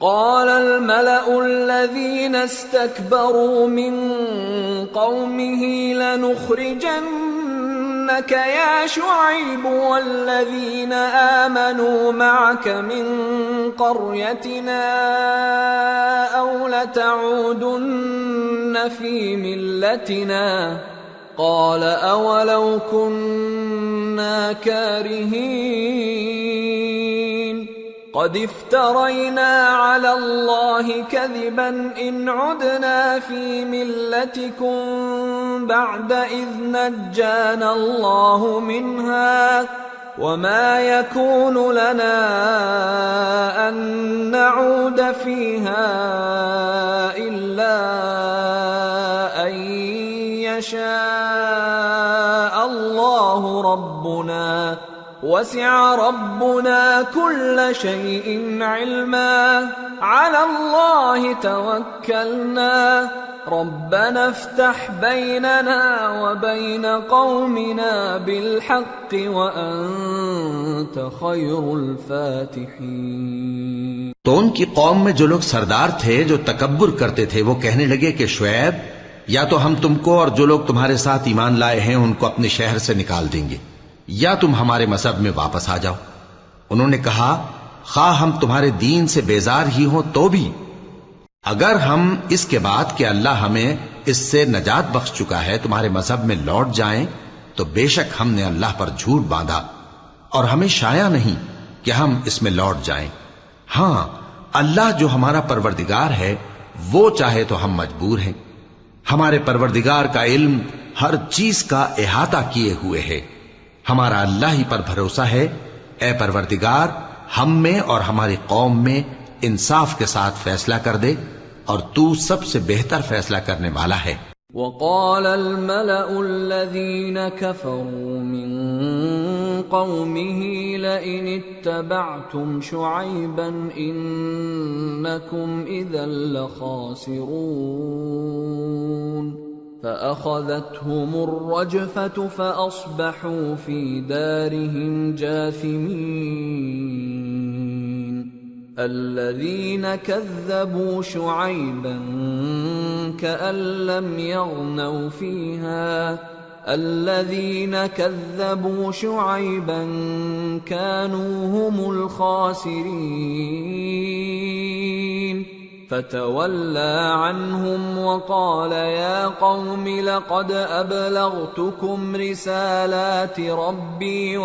قال الملأ الذين استكبروا من قومه لنخرجنك يا شعيب والذين آمنوا معك من قريتنا أو لتعودن في ملتنا قال أولو كنا كارهين قد افترينا على الله كذبا إن عدنا في ملتكم بعد إذ نجانا الله منها وما يكون لنا أن نعود فيها إلا أن يشاء الله ربنا وسع ربنا كل شيء علما على الله توكلنا ربنا افتح بيننا وبين قومنا بالحق وأنت خير الفاتحين. تو ان کی قوم میں جو لوگ سردار تھے جو تکبر کرتے تھے وہ کہنے لگے کہ شعیب یا تو ہم تم کو اور جو لوگ تمہارے ساتھ ایمان لائے ہیں ان کو اپنے شہر سے نکال دیں گے یا تم ہمارے مذہب میں واپس آ جاؤ. انہوں نے کہا خواہ ہم تمہارے دین سے بیزار ہی ہوں تو بھی اگر ہم اس کے بعد کہ اللہ ہمیں اس سے نجات بخش چکا ہے تمہارے مذہب میں لوٹ جائیں تو بے شک ہم نے اللہ پر جھوٹ باندھا اور ہمیں شایع نہیں کہ ہم اس میں لوٹ جائیں. ہاں اللہ جو ہمارا پروردگار ہے وہ چاہے تو ہم مجبور ہیں. ہمارے پروردگار کا علم ہر چیز کا احاطہ کیے ہوئے ہے. ہمارا اللہ ہی پر بھروسہ ہے. اے پروردگار ہم میں اور ہماری قوم میں انصاف کے ساتھ فیصلہ کر دے اور تو سب سے بہتر فیصلہ کرنے والا ہے. وقال الملأ الذين كفروا من قومه لئن اتبعتم شعيبا إنكم إذا لخاسرون فأخذتهم الرجفة فأصبحوا في دارهم جاثمين. الذين كذبوا شعيبا كأن لم يغنوا فيها الذين كذبوا شعيبا كانوا هم الخاسرين. فتولى عنهم وقال يا قوم لقد أبلغتكم رسالات ربي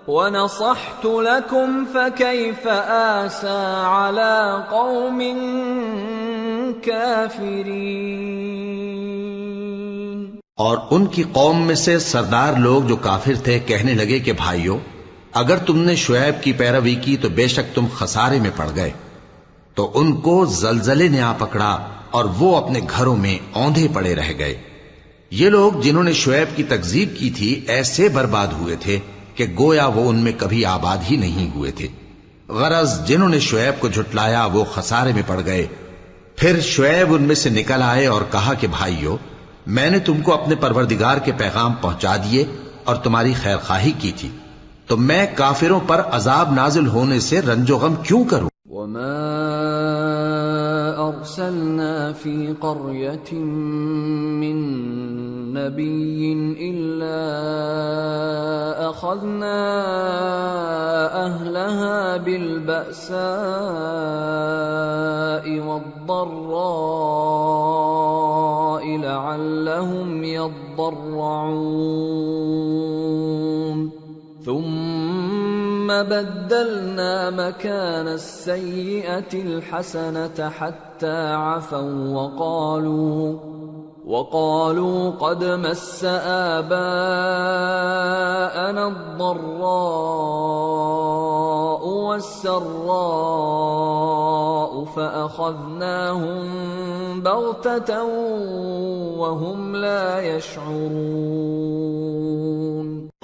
ونصحت لكم فكيف آسى على قوم كافرين. اور ان کی قوم میں سے سردار لوگ جو کافر تھے کہنے لگے کہ بھائیو اگر تم نے شعیب کی پیروی کی تو بے شک تم خسارے میں پڑ گئے. تو ان کو زلزلے نے آ پکڑا اور وہ اپنے گھروں میں اوندھے پڑے رہ گئے. یہ لوگ جنہوں نے شعیب کی تکذیب کی تھی ایسے برباد ہوئے تھے کہ گویا وہ ان میں کبھی آباد ہی نہیں ہوئے تھے. غرض جنہوں نے شعیب کو جھٹلایا وہ خسارے میں پڑ گئے. پھر شعیب ان میں سے نکل آئے اور کہا کہ بھائیو میں نے تم کو اپنے پروردگار کے پیغام پہنچا دیے اور تمہاری خیر خواہی کی تھی تو میں کافروں پر عذاب نازل ہونے سے رنج و غم کیوں کروں. وما أرسلنا في قرية من نبي إلا أخذنا أهلها بالبأساء والضراء لعلهم يضرعون. ثم بدلنا مكان السيئة الحسنة حتى عفوا وقالوا قد مس آباءنا الضراء والسراء فأخذناهم بغتة وهم لا يشعرون.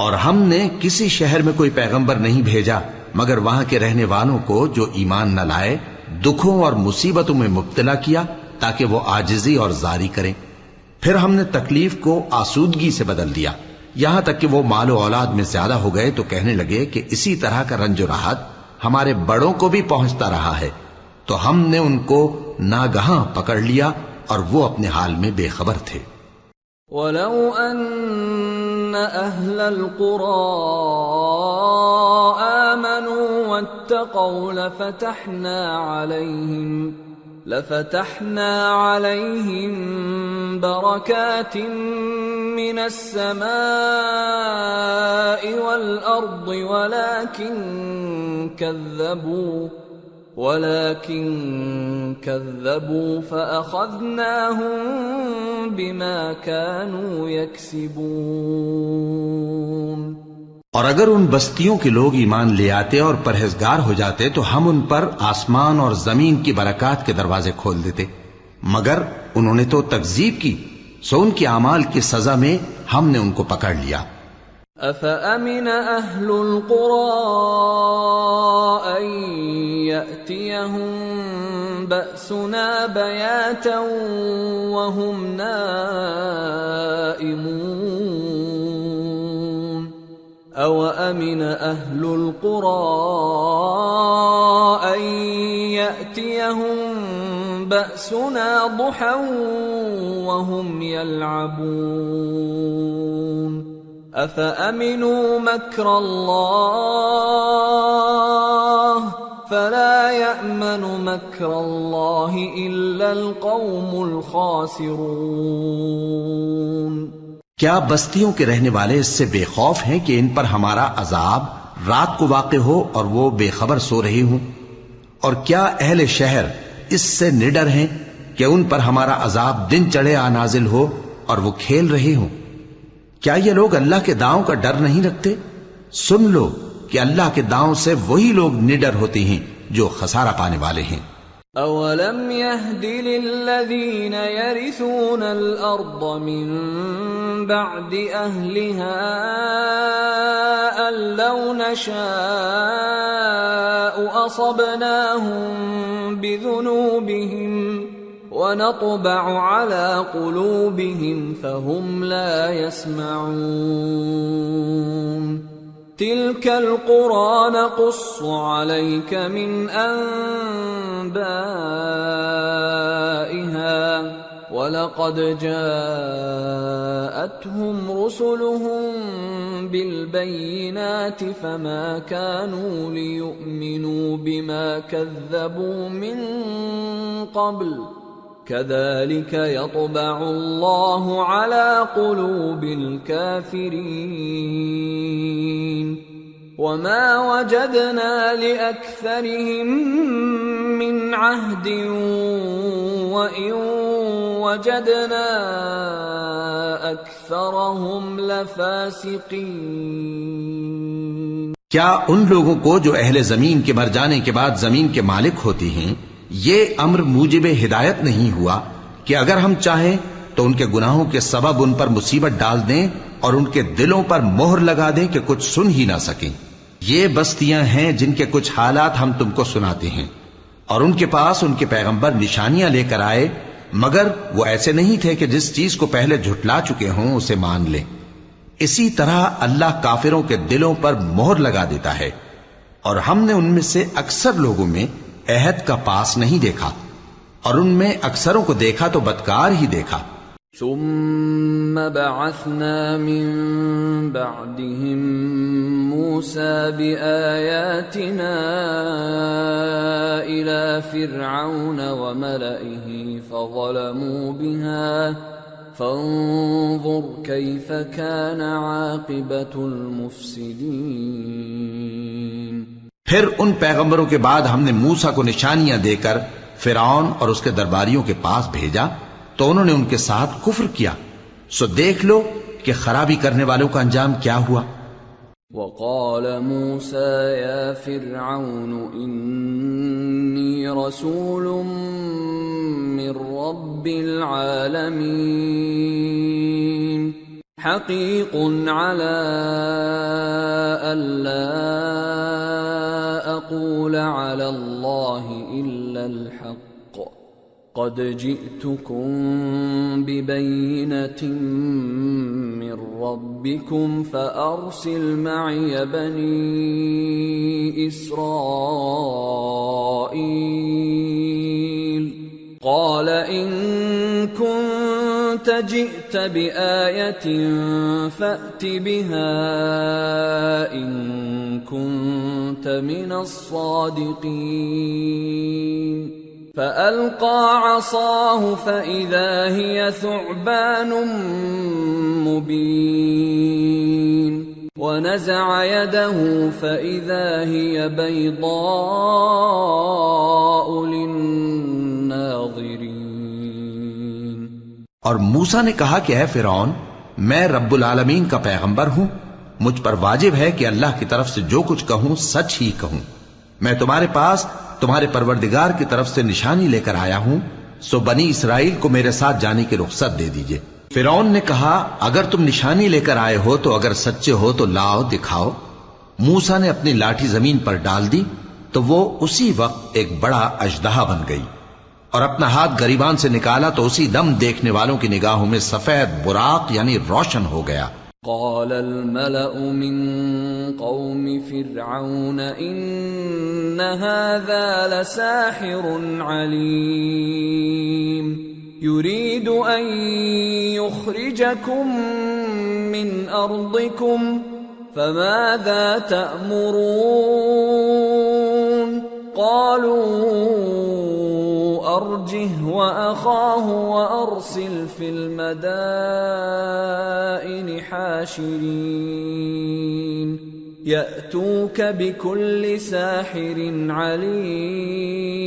اور ہم نے کسی شہر میں کوئی پیغمبر نہیں بھیجا مگر وہاں کے رہنے والوں کو جو ایمان نہ لائے دکھوں اور مصیبتوں میں مبتلا کیا تاکہ وہ عاجزی اور زاری کریں. پھر ہم نے تکلیف کو آسودگی سے بدل دیا یہاں تک کہ وہ مال و اولاد میں زیادہ ہو گئے تو کہنے لگے کہ اسی طرح کا رنج و راحت ہمارے بڑوں کو بھی پہنچتا رہا ہے، تو ہم نے ان کو ناگہاں پکڑ لیا اور وہ اپنے حال میں بے خبر تھے۔ وَلَوْ أَنَّ أَهْلَ الْقُرَىٰ آمَنُوا وَاتَّقَوْا لَفَتَحْنَا عَلَيْهِم بَرَكَاتٍ مِّنَ السَّمَاءِ وَالْأَرْضِ ولكن كذبوا فأخذناهم بما كانوا يكسبون۔ اور اگر ان بستیوں کے لوگ ایمان لے آتے اور پرہیزگار ہو جاتے تو ہم ان پر آسمان اور زمین کی برکات کے دروازے کھول دیتے، مگر انہوں نے تو تکذیب کی، سو ان کے اعمال کی سزا میں ہم نے ان کو پکڑ لیا۔ أَفَأَمِنَ أَهْلُ الْقُرَىٰ أَن يَأْتِيَهُم بَأْسُنَا بَيَاتًا وَهُمْ نَائِمُونَ أَوَأَمِنَ أَهْلُ الْقُرَىٰ أَن يَأْتِيَهُم بَأْسُنَا ضُحًى وَهُمْ يَلْعَبُونَ أَفَأَمِنُوا مَكْرَ اللَّهِ فَلَا يَأْمَنُ مَكْرَ اللَّهِ إِلَّا الْقَوْمُ الْخَاسِرُونَ۔ کیا بستیوں کے رہنے والے اس سے بے خوف ہیں کہ ان پر ہمارا عذاب رات کو واقع ہو اور وہ بے خبر سو رہے ہوں؟ اور کیا اہل شہر اس سے نڈر ہیں کہ ان پر ہمارا عذاب دن چڑھے آ نازل ہو اور وہ کھیل رہے ہوں؟ کیا یہ لوگ اللہ کے داؤں کا ڈر نہیں رکھتے؟ سن لو کہ اللہ کے داؤں سے وہی لوگ نڈر ہوتے ہیں جو خسارہ پانے والے ہیں۔ أَوَلَمْ يَهْدِ لِلَّذِينَ يَرِثُونَ الْأَرْضَ مِن بَعْدِ أَهْلِهَا أَن لَّوْ نَشَاءُ أَصَبْنَاهُم بِذُنُوبِهِمْ وَنَطْبَعُ عَلَى قُلُوبِهِمْ فَهُمْ لَا يَسْمَعُونَ تِلْكَ الْقُرَىٰ نَقُصُّ عَلَيْكَ مِنْ أَنبَائِهَا وَلَقَدْ جَاءَتْهُمْ رُسُلُهُم بِالْبَيِّنَاتِ فَمَا كَانُوا لِيُؤْمِنُوا بِمَا كَذَّبُوا مِن قَبْلُ كَذَلِكَ يَطْبَعُ اللَّهُ عَلَى قُلُوبِ الْكَافِرِينَ وَمَا وَجَدْنَا لِأَكْثَرِهِم مِّنْ عَهْدٍ وَإِن وَجَدْنَا أَكْثَرَهُمْ لَفَاسِقِينَ۔ کیا ان لوگوں کو جو اہل زمین کے مر جانے کے بعد زمین کے مالک ہوتی ہیں یہ امر موجب ہدایت نہیں ہوا کہ اگر ہم چاہیں تو ان کے گناہوں کے سبب ان پر مصیبت ڈال دیں اور ان کے دلوں پر مہر لگا دیں کہ کچھ سن ہی نہ سکیں؟ یہ بستیاں ہیں جن کے کچھ حالات ہم تم کو سناتے ہیں، اور ان کے پاس ان کے پیغمبر نشانیاں لے کر آئے، مگر وہ ایسے نہیں تھے کہ جس چیز کو پہلے جھٹلا چکے ہوں اسے مان لیں۔ اسی طرح اللہ کافروں کے دلوں پر مہر لگا دیتا ہے، اور ہم نے ان میں سے اکثر لوگوں میں عہد کا پاس نہیں دیکھا، اور ان میں اکثروں کو دیکھا تو بدکار ہی دیکھا۔ ثم بعثنا من بعدهم موسى بآياتنا إلى فرعون وملئه فظلموا بها فانظر كيف كان عاقبة المفسدين۔ پھر ان پیغمبروں کے بعد ہم نے موسیٰ کو نشانیاں دے کر فرعون اور اس کے درباریوں کے پاس بھیجا تو انہوں نے ان کے ساتھ کفر کیا، سو دیکھ لو کہ خرابی کرنے والوں کا انجام کیا ہوا۔ وقال موسى يا فرعون إني رسول من رب العالمين حقيق على ألا أقول على الله إلا الحق قد جئتكم ببينة من ربكم فأرسل معي بني إسرائيل قال إن كنت جئت بآية فأت بها إن كنت من الصادقين فألقى عصاه فإذا هي ثعبان مبين ونزع يده فإذا هي بيضاء للناظرين. اور موسیٰ نے کہا کہ اے فرعون، میں رب العالمین کا پیغمبر ہوں، مجھ پر واجب ہے کہ اللہ کی طرف سے جو کچھ کہوں سچ ہی کہوں. میں تمہارے پاس تمہارے پروردگار کی طرف سے نشانی لے کر آیا ہوں، سو بنی اسرائیل کو میرے ساتھ جانے کی رخصت دے دیجئے. فرعون نے کہا اگر تم نشانی لے کر آئے ہو تو اگر سچے ہو تو لاؤ دکھاؤ. موسیٰ نے اپنی لاٹھی زمین پر ڈال دی تو وہ اسی وقت ایک بڑا اژدہا بن گئی، اور اپنا ہاتھ گریبان سے نکالا تو اسی دم دیکھنے والوں کی نگاہوں میں سفید براق یعنی روشن ہو گیا. قال الملأ من قوم فرعون إن هذا لساحر عليم يريد أن يخرجكم من أرضكم فماذا تأمرون قالوا أرجه وأخاه وأرسل في المدائن حاشرين يأتوك بكل ساحر عليم.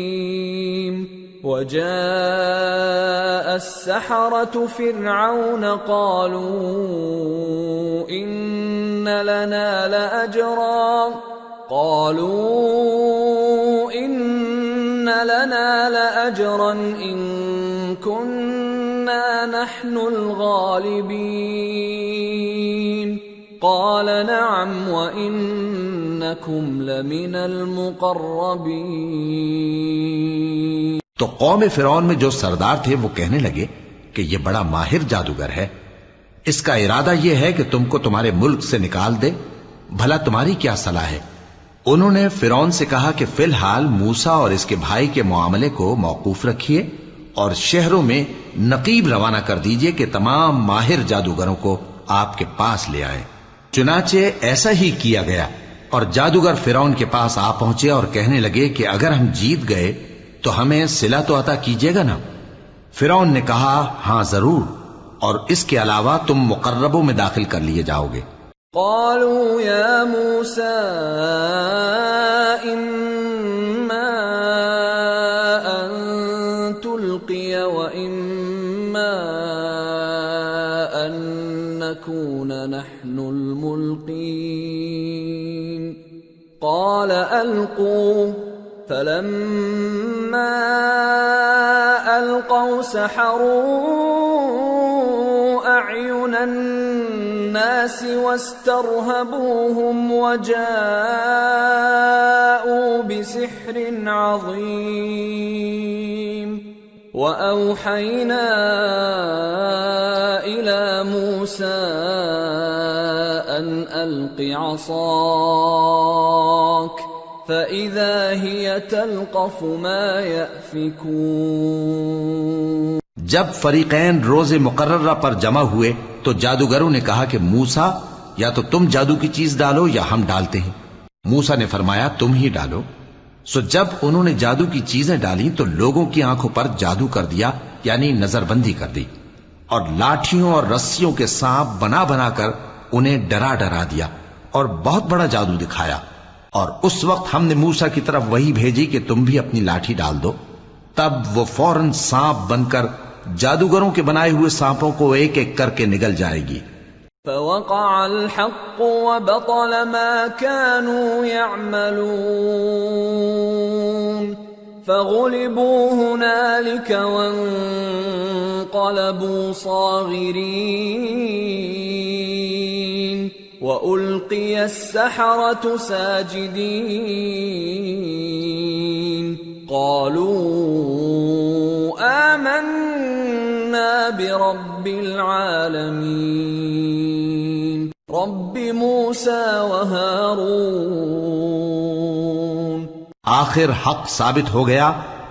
وجاء السحرة فرعون قالوا إن لنا لأجرا إن كنا نحن الغالبين قال نعم وإنكم لمن المقربين. تو قوم فرعون میں جو سردار تھے وہ کہنے لگے کہ یہ بڑا ماہر جادوگر ہے، اس کا ارادہ یہ ہے کہ تم کو تمہارے ملک سے نکال دے، بھلا تمہاری کیا صلاح ہے؟ انہوں نے فرعون سے کہا کہ فی الحال موسیٰ اور اس کے بھائی کے معاملے کو موقوف رکھیے اور شہروں میں نقیب روانہ کر دیجئے کہ تمام ماہر جادوگروں کو آپ کے پاس لے آئیں. چنانچہ ایسا ہی کیا گیا، اور جادوگر فرعون کے پاس آ پہنچے اور کہنے لگے کہ اگر ہم جیت گئے تو ہمیں صلہ تو عطا کیجیے گا نا؟ فرعون نے کہا ہاں ضرور، اور اس کے علاوہ تم مقربوں میں داخل کر لیے جاؤ گے. قالوا يا موسى إما أن تلقي وإما أن نكون نحن الملقين قال ألقوا فلما ألقوا سحروا أعين الناس واسترهبوهم وجاءوا بسحر عظيم. وأوحينا إلى موسى أن ألق عصاك فإذا هي تلقف ما يأفكون. جب فریقین روز مقررہ پر جمع ہوئے تو جادوگروں نے کہا کہ موسیٰ یا تو تم جادو کی چیز ڈالو یا ہم ڈالتے ہیں. موسیٰ نے فرمایا تم ہی ڈالو. سو جب انہوں نے جادو کی چیزیں ڈالیں تو لوگوں کی آنکھوں پر جادو کر دیا یعنی نظر بندی کر دی، اور لاٹھیوں اور رسیوں کے سانپ بنا بنا کر انہیں ڈرا ڈرا دیا اور بہت بڑا جادو دکھایا. اور اس وقت ہم نے موسیٰ کی طرف وہی بھیجی کہ تم بھی اپنی لاٹھی ڈال دو. تب وہ فوراً سانپ بن کر جادوگروں کے بنائے ہوئے سانپوں کو ایک ایک کر کے نگل جائے گی. فوقع الحق وبطل ما كانوا يعملون فغلبوا هنالك وانقلبوا صاغرين وألقي السحرة ساجدين قالوا رب العالمين رب موسى وهارون۔ آخر حق ثابت ہو گیا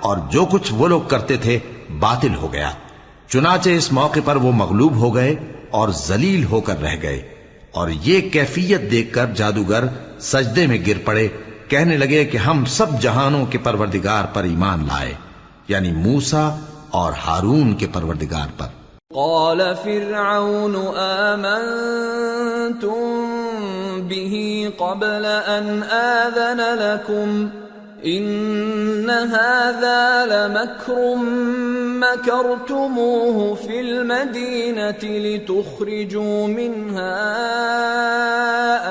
اور جو کچھ وہ لوگ کرتے تھے باطل ہو گیا۔ چنانچہ اس موقع پر وہ مغلوب ہو گئے اور ذلیل ہو کر رہ گئے، اور یہ کیفیت دیکھ کر جادوگر سجدے میں گر پڑے، کہنے لگے کہ ہم سب جہانوں کے پروردگار پر ایمان لائے، یعنی موسیٰ اور ہارون کے پروردگار پر۔ قال فرعون آمنتم به قبل ان آذن لكم ان هذا لمكر مكرتموه في المدينة لتخرجوا منها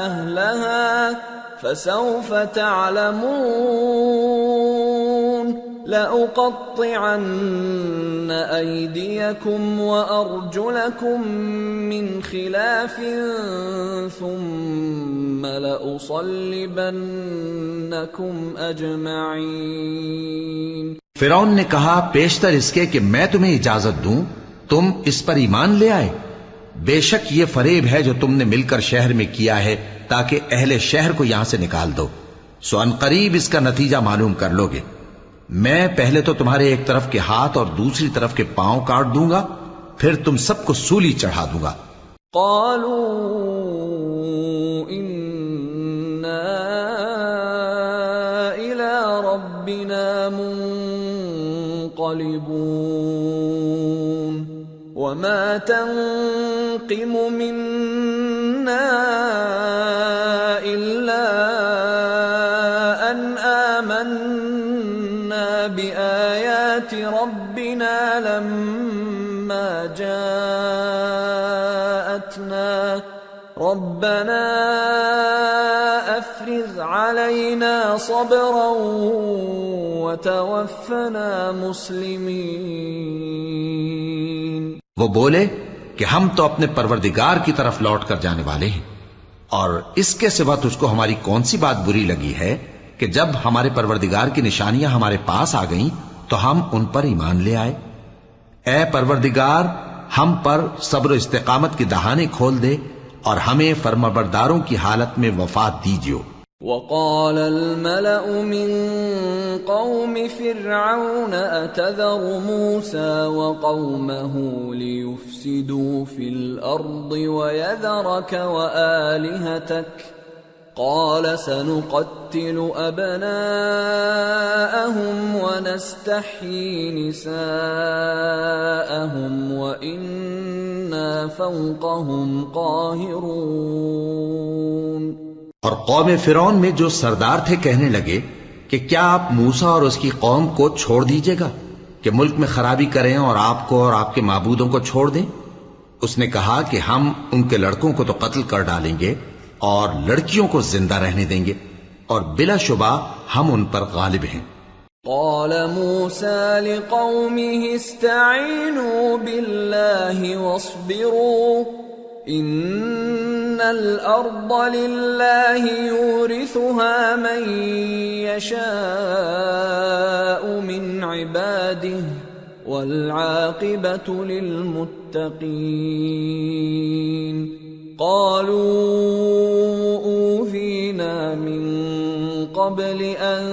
أهلها فسوف تعلمون لأقطعن أيديكم وأرجلكم من خلاف ثم لأصلبنكم أجمعين۔ فرعون نے کہا پیشتر اس کے کہ میں تمہیں اجازت دوں تم اس پر ایمان لے آئے، بے شک یہ فریب ہے جو تم نے مل کر شہر میں کیا ہے تاکہ اہل شہر کو یہاں سے نکال دو، سو ان قریب اس کا نتیجہ معلوم کر لو گے۔ میں پہلے تو تمہارے ایک طرف کے ہاتھ اور دوسری طرف کے پاؤں کاٹ دوں گا، پھر تم سب کو سولی چڑھا دوں گا۔ قالوا انا الى ربنا منقلبون وما تنقم منا الا ان آمنا بآيات ربنا لما جاءتنا ربنا افرغ علينا صبرا وتوفنا مسلمين۔ وہ بولے کہ ہم تو اپنے پروردگار کی طرف لوٹ کر جانے والے ہیں، اور اس کے سوا تجھ کو ہماری کون سی بات بری لگی ہے کہ جب ہمارے پروردگار کی نشانیاں ہمارے پاس آ گئیں تو ہم ان پر ایمان لے آئے۔ اے پروردگار، ہم پر صبر و استقامت کی دہانے کھول دے اور ہمیں فرمانبرداروں کی حالت میں وفات دیجیو۔ وقال الملأ من قوم فرعون أتذر موسى وقومه ليفسدوا في الأرض ويذرك وآلهتك قال سنقتل أبناءهم ونستحيي نساءهم وإنا فوقهم قاهرون۔ اور قوم فرعون میں جو سردار تھے کہنے لگے کہ کیا آپ موسیٰ اور اس کی قوم کو چھوڑ دیجیے گا کہ ملک میں خرابی کریں اور آپ کو اور آپ کے معبودوں کو چھوڑ دیں؟ اس نے کہا کہ ہم ان کے لڑکوں کو تو قتل کر ڈالیں گے اور لڑکیوں کو زندہ رہنے دیں گے، اور بلا شبہ ہم ان پر غالب ہیں۔ قال موسى لقومه استعينوا بالله واصبروا ان الارض لله يورثها من يشاء من عباده والعاقبة للمتقين۔ قالوا أوذينا من قبل أن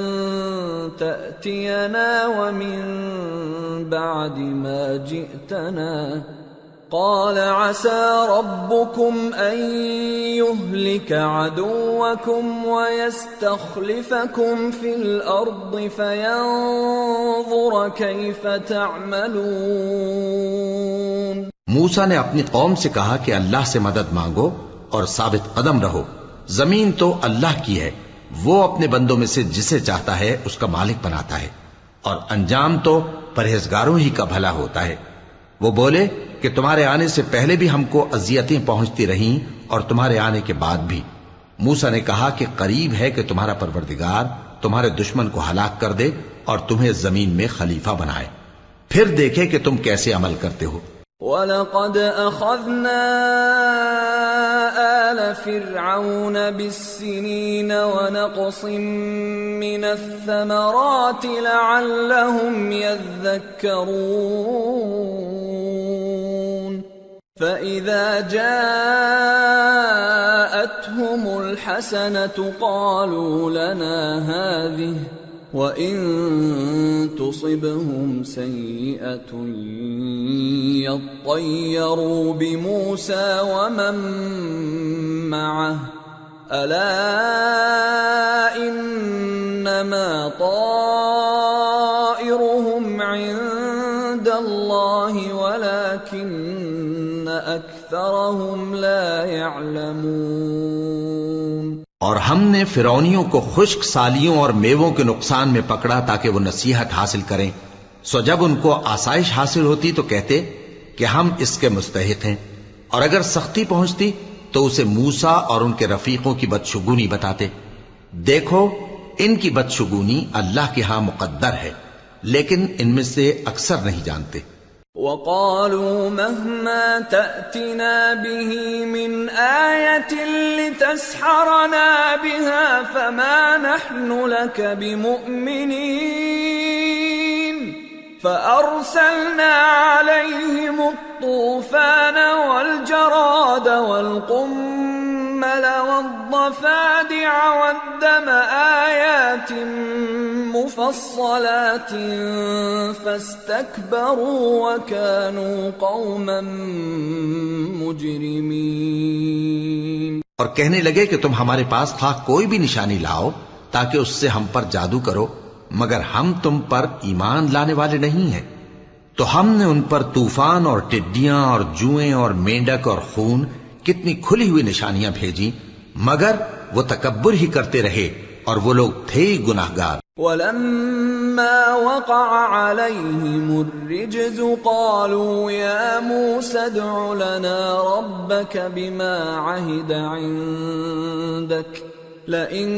تأتينا ومن بعد ما جئتنا قال عسى ربكم أن يهلك عدوكم ويستخلفكم في الأرض فينظر كيف تعملون۔ موسیٰ نے اپنی قوم سے کہا کہ اللہ سے مدد مانگو اور ثابت قدم رہو، زمین تو اللہ کی ہے، وہ اپنے بندوں میں سے جسے چاہتا ہے اس کا مالک بناتا ہے، اور انجام تو پرہیزگاروں ہی کا بھلا ہوتا ہے۔ وہ بولے کہ تمہارے آنے سے پہلے بھی ہم کو اذیتیں پہنچتی رہیں اور تمہارے آنے کے بعد بھی۔ موسیٰ نے کہا کہ قریب ہے کہ تمہارا پروردگار تمہارے دشمن کو ہلاک کر دے اور تمہیں زمین میں خلیفہ بنائے، پھر دیکھے کہ تم کیسے عمل کرتے ہو۔ وَلَقَدْ أَخَذْنَا آلَ فِرْعَوْنَ بِالسِّنِينَ وَنَقْصٍ مِّنَ الثَّمَرَاتِ لَعَلَّهُمْ يَذَّكَّرُونَ۔ فَإِذَا جَاءَتْهُمُ الْحَسَنَةُ قَالُوا لَنَا هَذِهِ وَإِن تُصِبْهُمْ سَيِّئَةٌ يَطَّيَّرُوا بِمُوسَى وَمَن مَّعَهُ أَلَا إِنَّمَا طَائِرُهُمْ عِندَ اللَّهِ وَلَكِنَّ أَكْثَرَهُمْ لَا يَعْلَمُونَ۔ اور ہم نے فرعونیوں کو خشک سالیوں اور میووں کے نقصان میں پکڑا تاکہ وہ نصیحت حاصل کریں، سو جب ان کو آسائش حاصل ہوتی تو کہتے کہ ہم اس کے مستحق ہیں، اور اگر سختی پہنچتی تو اسے موسیٰ اور ان کے رفیقوں کی بدشگونی بتاتے۔ دیکھو ان کی بدشگونی اللہ کے ہاں مقدر ہے، لیکن ان میں سے اکثر نہیں جانتے۔ وَقَالُوا مَهْمَا تَأْتِنَا بِهِ مِنْ آيَةٍ لِتَسْحَرَنَا بِهَا فَمَا نَحْنُ لَكَ بِمُؤْمِنِينَ فَأَرْسَلْنَا عَلَيْهِمُ الطُّوفَانَ وَالْجَرَادَ وَالْقُمَّلَ وَالضَّفَادِعَ وَالدَّمَ آيَاتٍ مُفَصَّلَاتٍ فَاسْتَكْبَرُوا وَكَانُوا قَوْمًا مُجْرِمِينَ۔ اور کہنے لگے کہ تم ہمارے پاس خواہ کوئی بھی نشانی لاؤ تاکہ اس سے ہم پر جادو کرو، مگر ہم تم پر ایمان لانے والے نہیں ہیں۔ تو ہم نے ان پر طوفان اور ٹڈیاں اور جوئیں اور مینڈک اور خون کتنی کھلی ہوئی نشانیاں بھیجی، مگر وہ تکبر ہی کرتے رہے اور وہ لوگ تھے گناہگار۔ وَلَمَّا وَقَعَ عَلَيْهِمُ الرِّجْزُ قَالُوا يَا مُوسَى ادْعُ لَنَا رَبَّكَ بِمَا عَهِدَ عِندَكَ لَئِن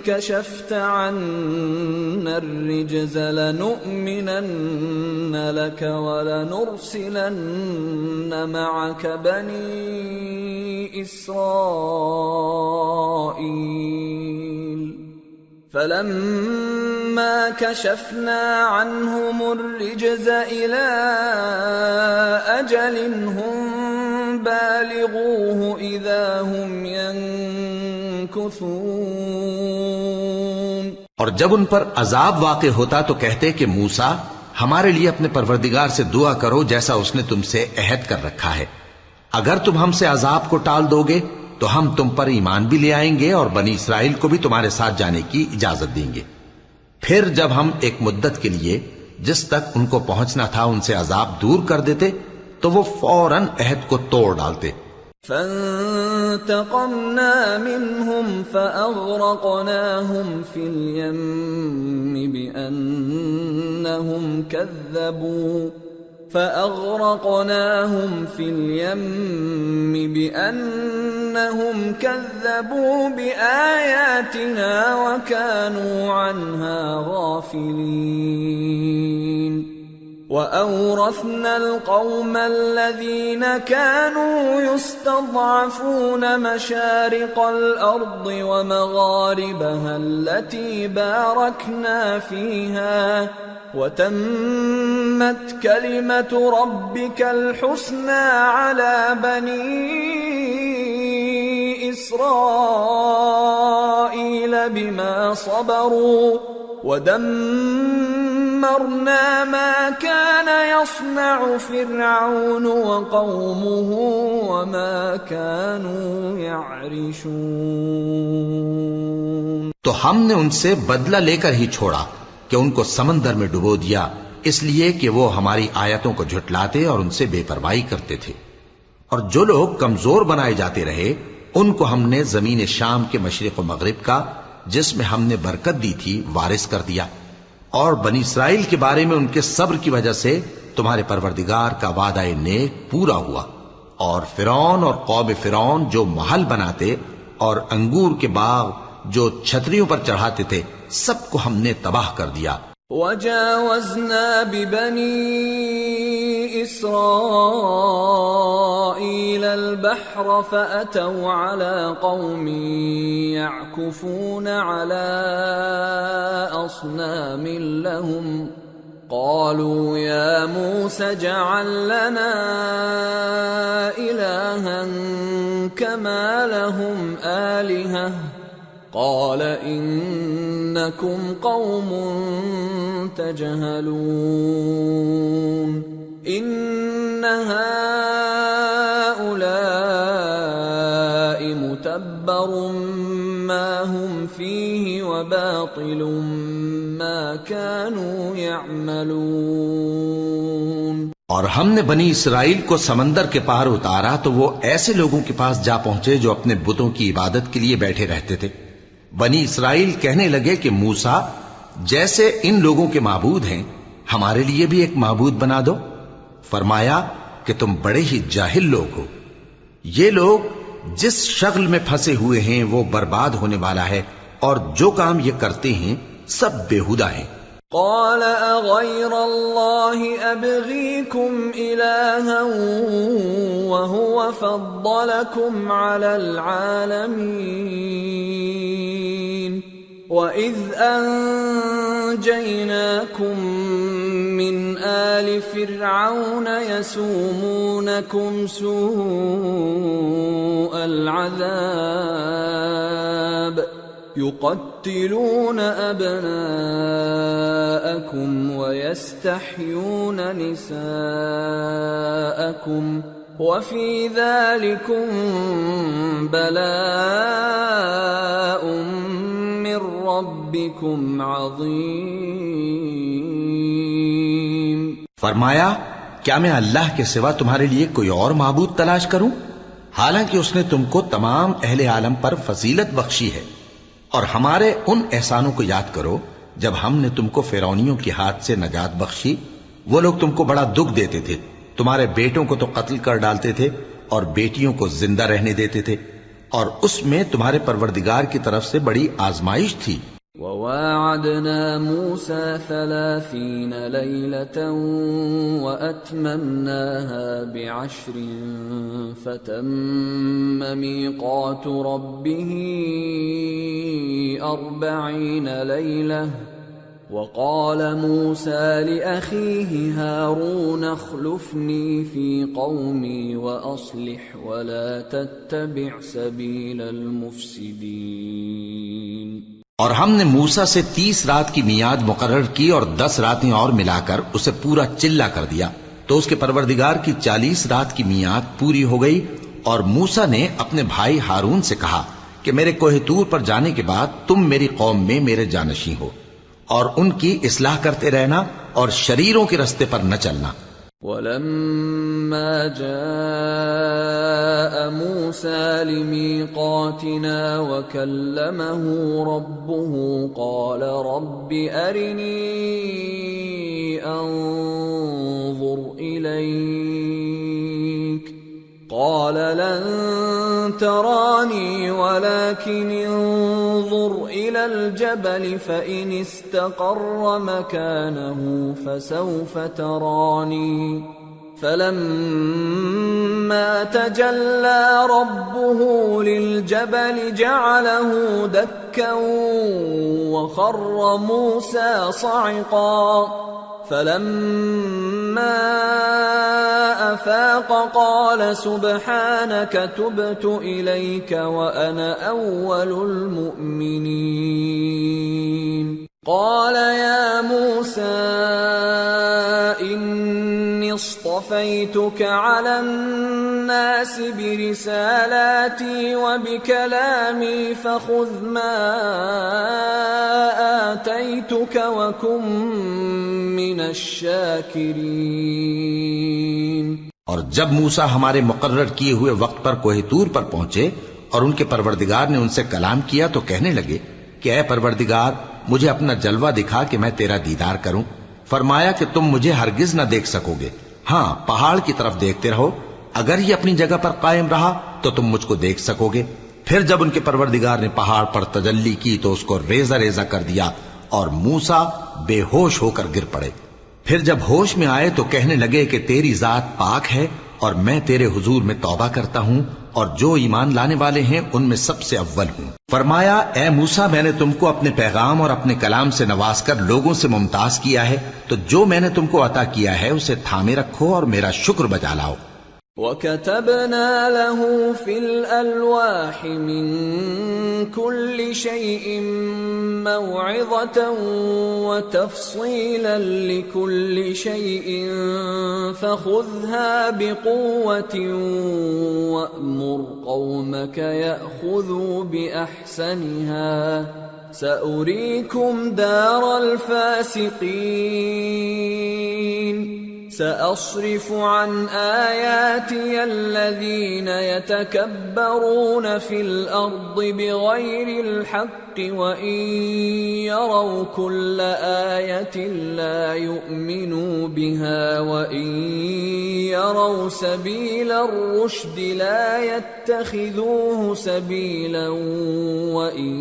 كَشَفْتَ عَنَّا الرِّجْزَ لَنُؤْمِنَنَّ لَكَ وَلَنُرْسِلَنَّ مَعَكَ بَنِي إِسْرَائِيلَ فَلَمَّا كَشَفْنَا عَنْهُمُ الرِّجْزَ إِلَى أَجَلٍ هُمْ بَالِغُوهُ إِذَا هُمْ يَنكُثُونَ۔ اور جب ان پر عذاب واقع ہوتا تو کہتے کہ موسیٰ ہمارے لیے اپنے پروردگار سے دعا کرو جیسا اس نے تم سے عہد کر رکھا ہے، اگر تم ہم سے عذاب کو ٹال دو گے تو ہم تم پر ایمان بھی لے آئیں گے اور بنی اسرائیل کو بھی تمہارے ساتھ جانے کی اجازت دیں گے۔ پھر جب ہم ایک مدت کے لیے جس تک ان کو پہنچنا تھا ان سے عذاب دور کر دیتے تو وہ فوراً عہد کو توڑ ڈالتے۔ فَانْتَقَمْنَا مِنْهُمْ فَأَغْرَقْنَاهُمْ فِي الْيَمِّ بِأَنَّهُمْ كَذَّبُوا بِآيَاتِنَا وَكَانُوا عَنْهَا غَافِلِينَ۔ وَأَوْرَثْنَا الْقَوْمَ الَّذِينَ كَانُوا يُسْتَضْعَفُونَ مَشَارِقَ الْأَرْضِ وَمَغَارِبَهَا الَّتِي بَارَكْنَا فِيهَا وَتَمَّتْ كَلِمَةُ رَبِّكَ الْحُسْنَى عَلَى بَنِي إِسْرَائِيلَ بِمَا صَبَرُوا وَدَمَّرْنَا مَا كَانَ يَصْنَعُ فِرْعَوْنُ وَقَوْمُهُ وَمَا كَانُوا يَعْرِشُونَ۔ تو ہم نے ان سے بدلہ لے کر ہی چھوڑا کہ ان کو سمندر میں ڈبو دیا، اس لیے کہ وہ ہماری آیتوں کو جھٹلاتے اور ان سے بے پرواہی کرتے تھے۔ اور جو لوگ کمزور بنائے جاتے رہے ان کو ہم نے زمین شام کے مشرق و مغرب کا جس میں ہم نے برکت دی تھی وارث کر دیا، اور بنی اسرائیل کے بارے میں ان کے صبر کی وجہ سے تمہارے پروردگار کا وعدہ نیک پورا ہوا۔ اور فرعون اور قوم فرعون جو محل بناتے اور انگور کے باغ جو چھتریوں پر چڑھاتے تھے سب کو ہم نے تباہ کر دیا۔ وَجَاوَزْنَا بِبَنِي إِسْرَائِيلَ الْبَحْرَ فَأَتَوْا عَلَى قَوْمٍ يَعْكُفُونَ عَلَى أَصْنَامٍ لَهُمْ قالوا يا موسى اجعل لنا إلها كما لهم آلهة قال إنكم قوم تجهلون إن هؤلاء متبر ما هم فيه وباطل ما كانوا يعملون۔ اور ہم نے بنی اسرائیل کو سمندر کے پار اتارا تو وہ ایسے لوگوں کے پاس جا پہنچے جو اپنے بتوں کی عبادت کے لیے بیٹھے رہتے تھے۔ بنی اسرائیل کہنے لگے کہ موسیٰ جیسے ان لوگوں کے معبود ہیں ہمارے لیے بھی ایک معبود بنا دو۔ فرمایا کہ تم بڑے ہی جاہل لوگ ہو، یہ لوگ جس شغل میں پھنسے ہوئے ہیں وہ برباد ہونے والا ہے، اور جو کام یہ کرتے ہیں سب بےہودہ ہیں۔ قال اغير الله ابغيكم الها وهو فضلكم على العالمين واذ انجيناكم من آل فرعون يسومونكم سوء العذاب يقتلون أبناءكم ويستحيون نساءكم وفي ذلكم بلاء من ربكم عظيم۔ فرمایا کیا میں اللہ کے سوا تمہارے لیے کوئی اور معبود تلاش کروں، حالانکہ اس نے تم کو تمام اہل عالم پر فضیلت بخشی ہے۔ اور ہمارے ان احسانوں کو یاد کرو جب ہم نے تم کو فرعونیوں کے ہاتھ سے نجات بخشی۔ وہ لوگ تم کو بڑا دکھ دیتے تھے، تمہارے بیٹوں کو تو قتل کر ڈالتے تھے اور بیٹیوں کو زندہ رہنے دیتے تھے، اور اس میں تمہارے پروردگار کی طرف سے بڑی آزمائش تھی۔ وواعدنا موسى 30 ليلة وأتممناها ب10 فتم ميقات ربه 40 ليلة وقال موسى لأخيه هارون اخلفني في قومي وأصلح ولا تتبع سبيل المفسدين۔ اور ہم نے موسیٰ سے 30 رات کی میعاد مقرر کی اور 10 راتیں اور ملا کر اسے پورا چلا کر دیا، تو اس کے پروردگار کی 40 رات کی میعاد پوری ہو گئی۔ اور موسیٰ نے اپنے بھائی ہارون سے کہا کہ میرے کوہ طور پر جانے کے بعد تم میری قوم میں میرے جانشین ہو، اور ان کی اصلاح کرتے رہنا اور شریروں کے رستے پر نہ چلنا۔ وَلَمَّا جَاءَ مُوسَى لِمِيقَاتِنَا وَكَلَّمَهُ رَبُّهُ قَالَ رَبِّ أَرِنِي أَنظُرْ إِلَيْكَ قَالَ لَن تَرَانِي وَلَكِنِ انظُرْ إِلَى الْجَبَلِ فَإِنِ اسْتَقَرَّ مَكَانَهُ فَسَوْفَ تَرَانِي فَلَمَّا تَجَلَّى رَبُّهُ لِلْجَبَلِ جَعَلَهُ دَكًّا وَخَرَّ مُوسَى صَعِقًا فَلَمَّا أَفَاقَ قَالَ سُبْحَانَكَ تُبْتُ إِلَيْكَ وَأَنَا أَوَّلُ الْمُؤْمِنِينَ۔ قَالَ يَا مُوسَى إِنِّي اصْطَفَيْتُكَ عَلَى النَّاسِ بِرِسَالَاتِي وَبِكَلَامِي فَخُذْ مَا آتَيْتُكَ وَكُن مِّنَ الشَّاكِرِينَ۔ اور جب موسیٰ ہمارے مقرر کیے ہوئے وقت پر کوہ طور پر پہنچے اور ان کے پروردگار نے ان سے کلام کیا تو کہنے لگے کہ اے پروردگار مجھے اپنا جلوہ دکھا کہ میں تیرا دیدار کروں۔ فرمایا کہ تم مجھے ہرگز نہ دیکھ سکو گے، ہاں پہاڑ کی طرف دیکھتے رہو، اگر یہ اپنی جگہ پر قائم رہا تو تم مجھ کو دیکھ سکو گے۔ پھر جب ان کے پروردگار نے پہاڑ پر تجلی کی تو اس کو ریزہ ریزہ کر دیا اور موسیٰ بے ہوش ہو کر گر پڑے۔ پھر جب ہوش میں آئے تو کہنے لگے کہ تیری ذات پاک ہے اور میں تیرے حضور میں توبہ کرتا ہوں اور جو ایمان لانے والے ہیں ان میں سب سے اول ہوں۔ فرمایا اے موسیٰ، میں نے تم کو اپنے پیغام اور اپنے کلام سے نواز کر لوگوں سے ممتاز کیا ہے، تو جو میں نے تم کو عطا کیا ہے اسے تھامے رکھو اور میرا شکر بجا لاؤ۔ وَكَتَبْنَا لَهُ فِي الْأَلْوَاحِ مِنْ كُلِّ شَيْءٍ مَوْعِظَةً وَتَفْصِيلًا لِكُلِّ شَيْءٍ فَخُذْهَا بِقُوَّةٍ وَأْمُرْ قَوْمَكَ يَأْخُذُوا بِأَحْسَنِهَا سَأُرِيكُمْ دَارَ الْفَاسِقِينَ سأصرف عن آياتي الذين يتكبرون في الأرض بغير الحق وإن يروا كل آية لا يؤمنوا بها وإن يروا سبيل الرشد لا يتخذوه سبيلا وإن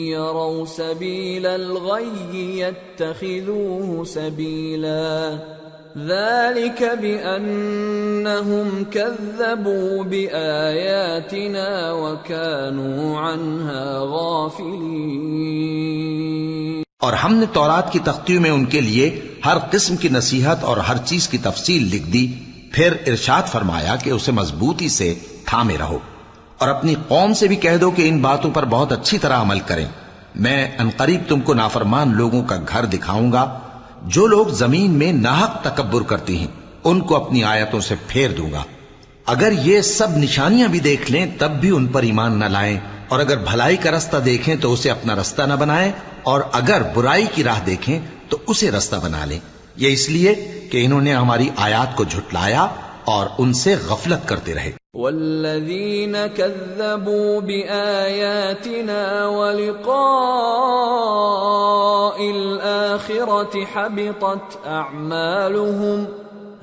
يروا سبيل الغي يتخذوه سبيلا ذلك بأنهم كذبوا بآياتنا وكانوا عنها غافلين۔ اور ہم نے تورات کی تختیوں میں ان کے لیے ہر قسم کی نصیحت اور ہر چیز کی تفصیل لکھ دی، پھر ارشاد فرمایا کہ اسے مضبوطی سے تھامے رہو اور اپنی قوم سے بھی کہہ دو کہ ان باتوں پر بہت اچھی طرح عمل کریں۔ میں عنقریب تم کو نافرمان لوگوں کا گھر دکھاؤں گا، جو لوگ زمین میں ناحق تکبر کرتی ہیں ان کو اپنی آیتوں سے پھیر دوں گا۔ اگر یہ سب نشانیاں بھی دیکھ لیں تب بھی ان پر ایمان نہ لائیں، اور اگر بھلائی کا رستہ دیکھیں تو اسے اپنا رستہ نہ بنائیں، اور اگر برائی کی راہ دیکھیں تو اسے رستہ بنا لیں۔ یہ اس لیے کہ انہوں نے ہماری آیات کو جھٹلایا اور ان سے غفلت کرتے رہے۔ والذین کذبوا بآیاتنا ولقاء الآخرة حبطت اعمالهم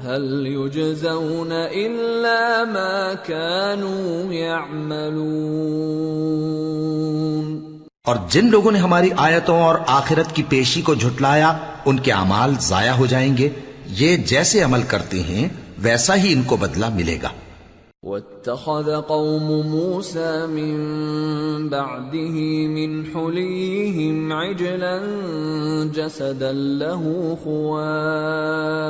هل يجزون الا ما كانوا يعملون۔ اور جن لوگوں نے ہماری آیتوں اور آخرت کی پیشی کو جھٹلایا ان کے اعمال ضائع ہو جائیں گے، یہ جیسے عمل کرتے ہیں ویسا ہی ان کو بدلہ ملے گا۔ واتخذ قوم موسى من بعده من حليهم عجلا جسدا له خوار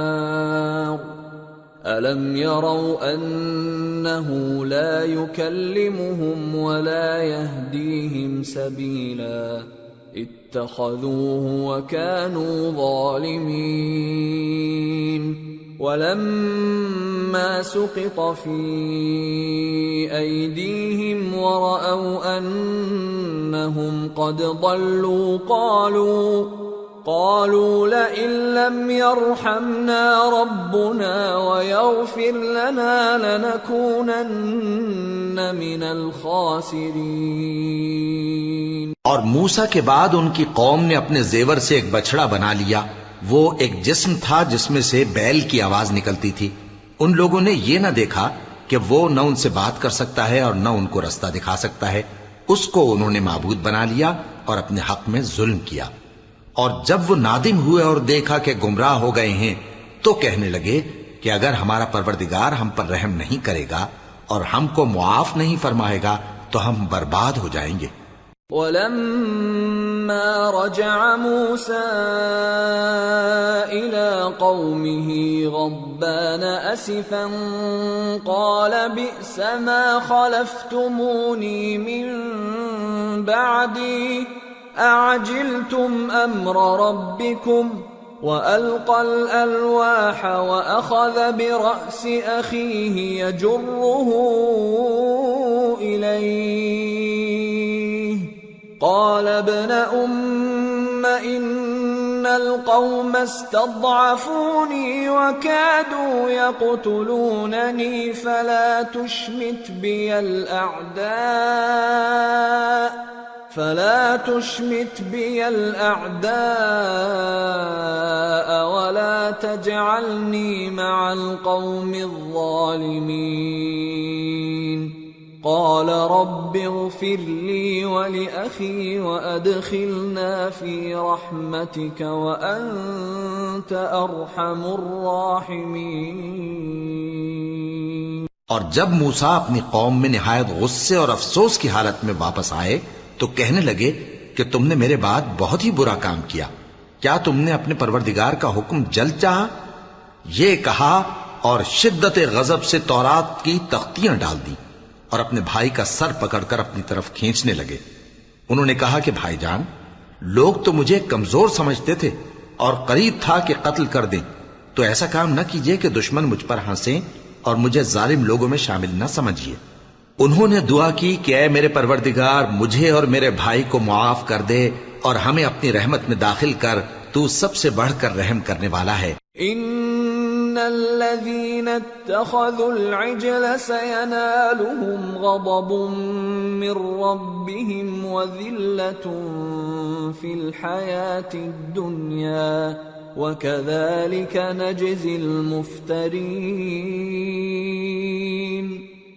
ألم يروا أنه لا يكلمهم ولا يهديهم سبيلا اتخذوه وكانوا ظالمين ولما سقط في أيديهم ورأوا أنهم قد ضلوا قالوا لئن لم يرحمنا ربنا ويغفر لنا لنكونن من الخاسرين۔ اور موسیٰ کے بعد ان کی قوم نے اپنے زیور سے ایک بچڑا بنا لیا، وہ ایک جسم تھا جس میں سے بیل کی آواز نکلتی تھی۔ ان لوگوں نے یہ نہ دیکھا کہ وہ نہ ان سے بات کر سکتا ہے اور نہ ان کو رستہ دکھا سکتا ہے، اس کو انہوں نے معبود بنا لیا اور اپنے حق میں ظلم کیا۔ اور جب وہ نادم ہوئے اور دیکھا کہ گمراہ ہو گئے ہیں تو کہنے لگے کہ اگر ہمارا پروردگار ہم پر رحم نہیں کرے گا اور ہم کو معاف نہیں فرمائے گا تو ہم برباد ہو جائیں گے۔ وَلَمَّا رَجَعَ مُوسَىٰ إِلَىٰ قَوْمِهِ غَضْبَانَ أَسِفًا قَالَ بِئْسَ مَا خَلَفْتُمُونِي مِن بَعْدِي أَعَجِلْتُمْ أَمْرَ رَبِّكُمْ وَأَلْقَى الْأَلْوَاحَ وَأَخَذَ بِرَأْسِ أَخِيهِ يَجُرُّهُ إِلَيْهِ قال ابن إن القوم استضعفوني وكادوا يقتلونني فلا تشمت بي الأعداء ولا تجعلني مع القوم الظالمين قال رب اغفر لي ولأخي وأدخلنا في رحمتك وأنت وأنت أرحم الراحمين۔ اور جب موسیٰ اپنی قوم میں نہایت غصے اور افسوس کی حالت میں واپس آئے تو کہنے لگے کہ تم نے میرے بعد بہت ہی برا کام کیا، کیا تم نے اپنے پروردگار کا حکم جلد چاہا؟ یہ کہا اور شدت غضب سے تورات کی تختیاں ڈال دی اور اپنے بھائی کا سر پکڑ کر اپنی طرف کھینچنے لگے۔ انہوں نے کہا کہ بھائی جان، لوگ تو مجھے کمزور سمجھتے تھے اور قریب تھا کہ قتل کر دیں، تو ایسا کام نہ کیجیے کہ دشمن مجھ پر ہنسیں اور مجھے ظالم لوگوں میں شامل نہ سمجھیے۔ انہوں نے دعا کی کہ اے میرے پروردگار، مجھے اور میرے بھائی کو معاف کر دے اور ہمیں اپنی رحمت میں داخل کر، تو سب سے بڑھ کر رحم کرنے والا ہے۔ ان الذين اتخذوا العجل سينالهم غضب من ربهم وذلة في الحياة الدنيا وكذلك نجزي المفترين۔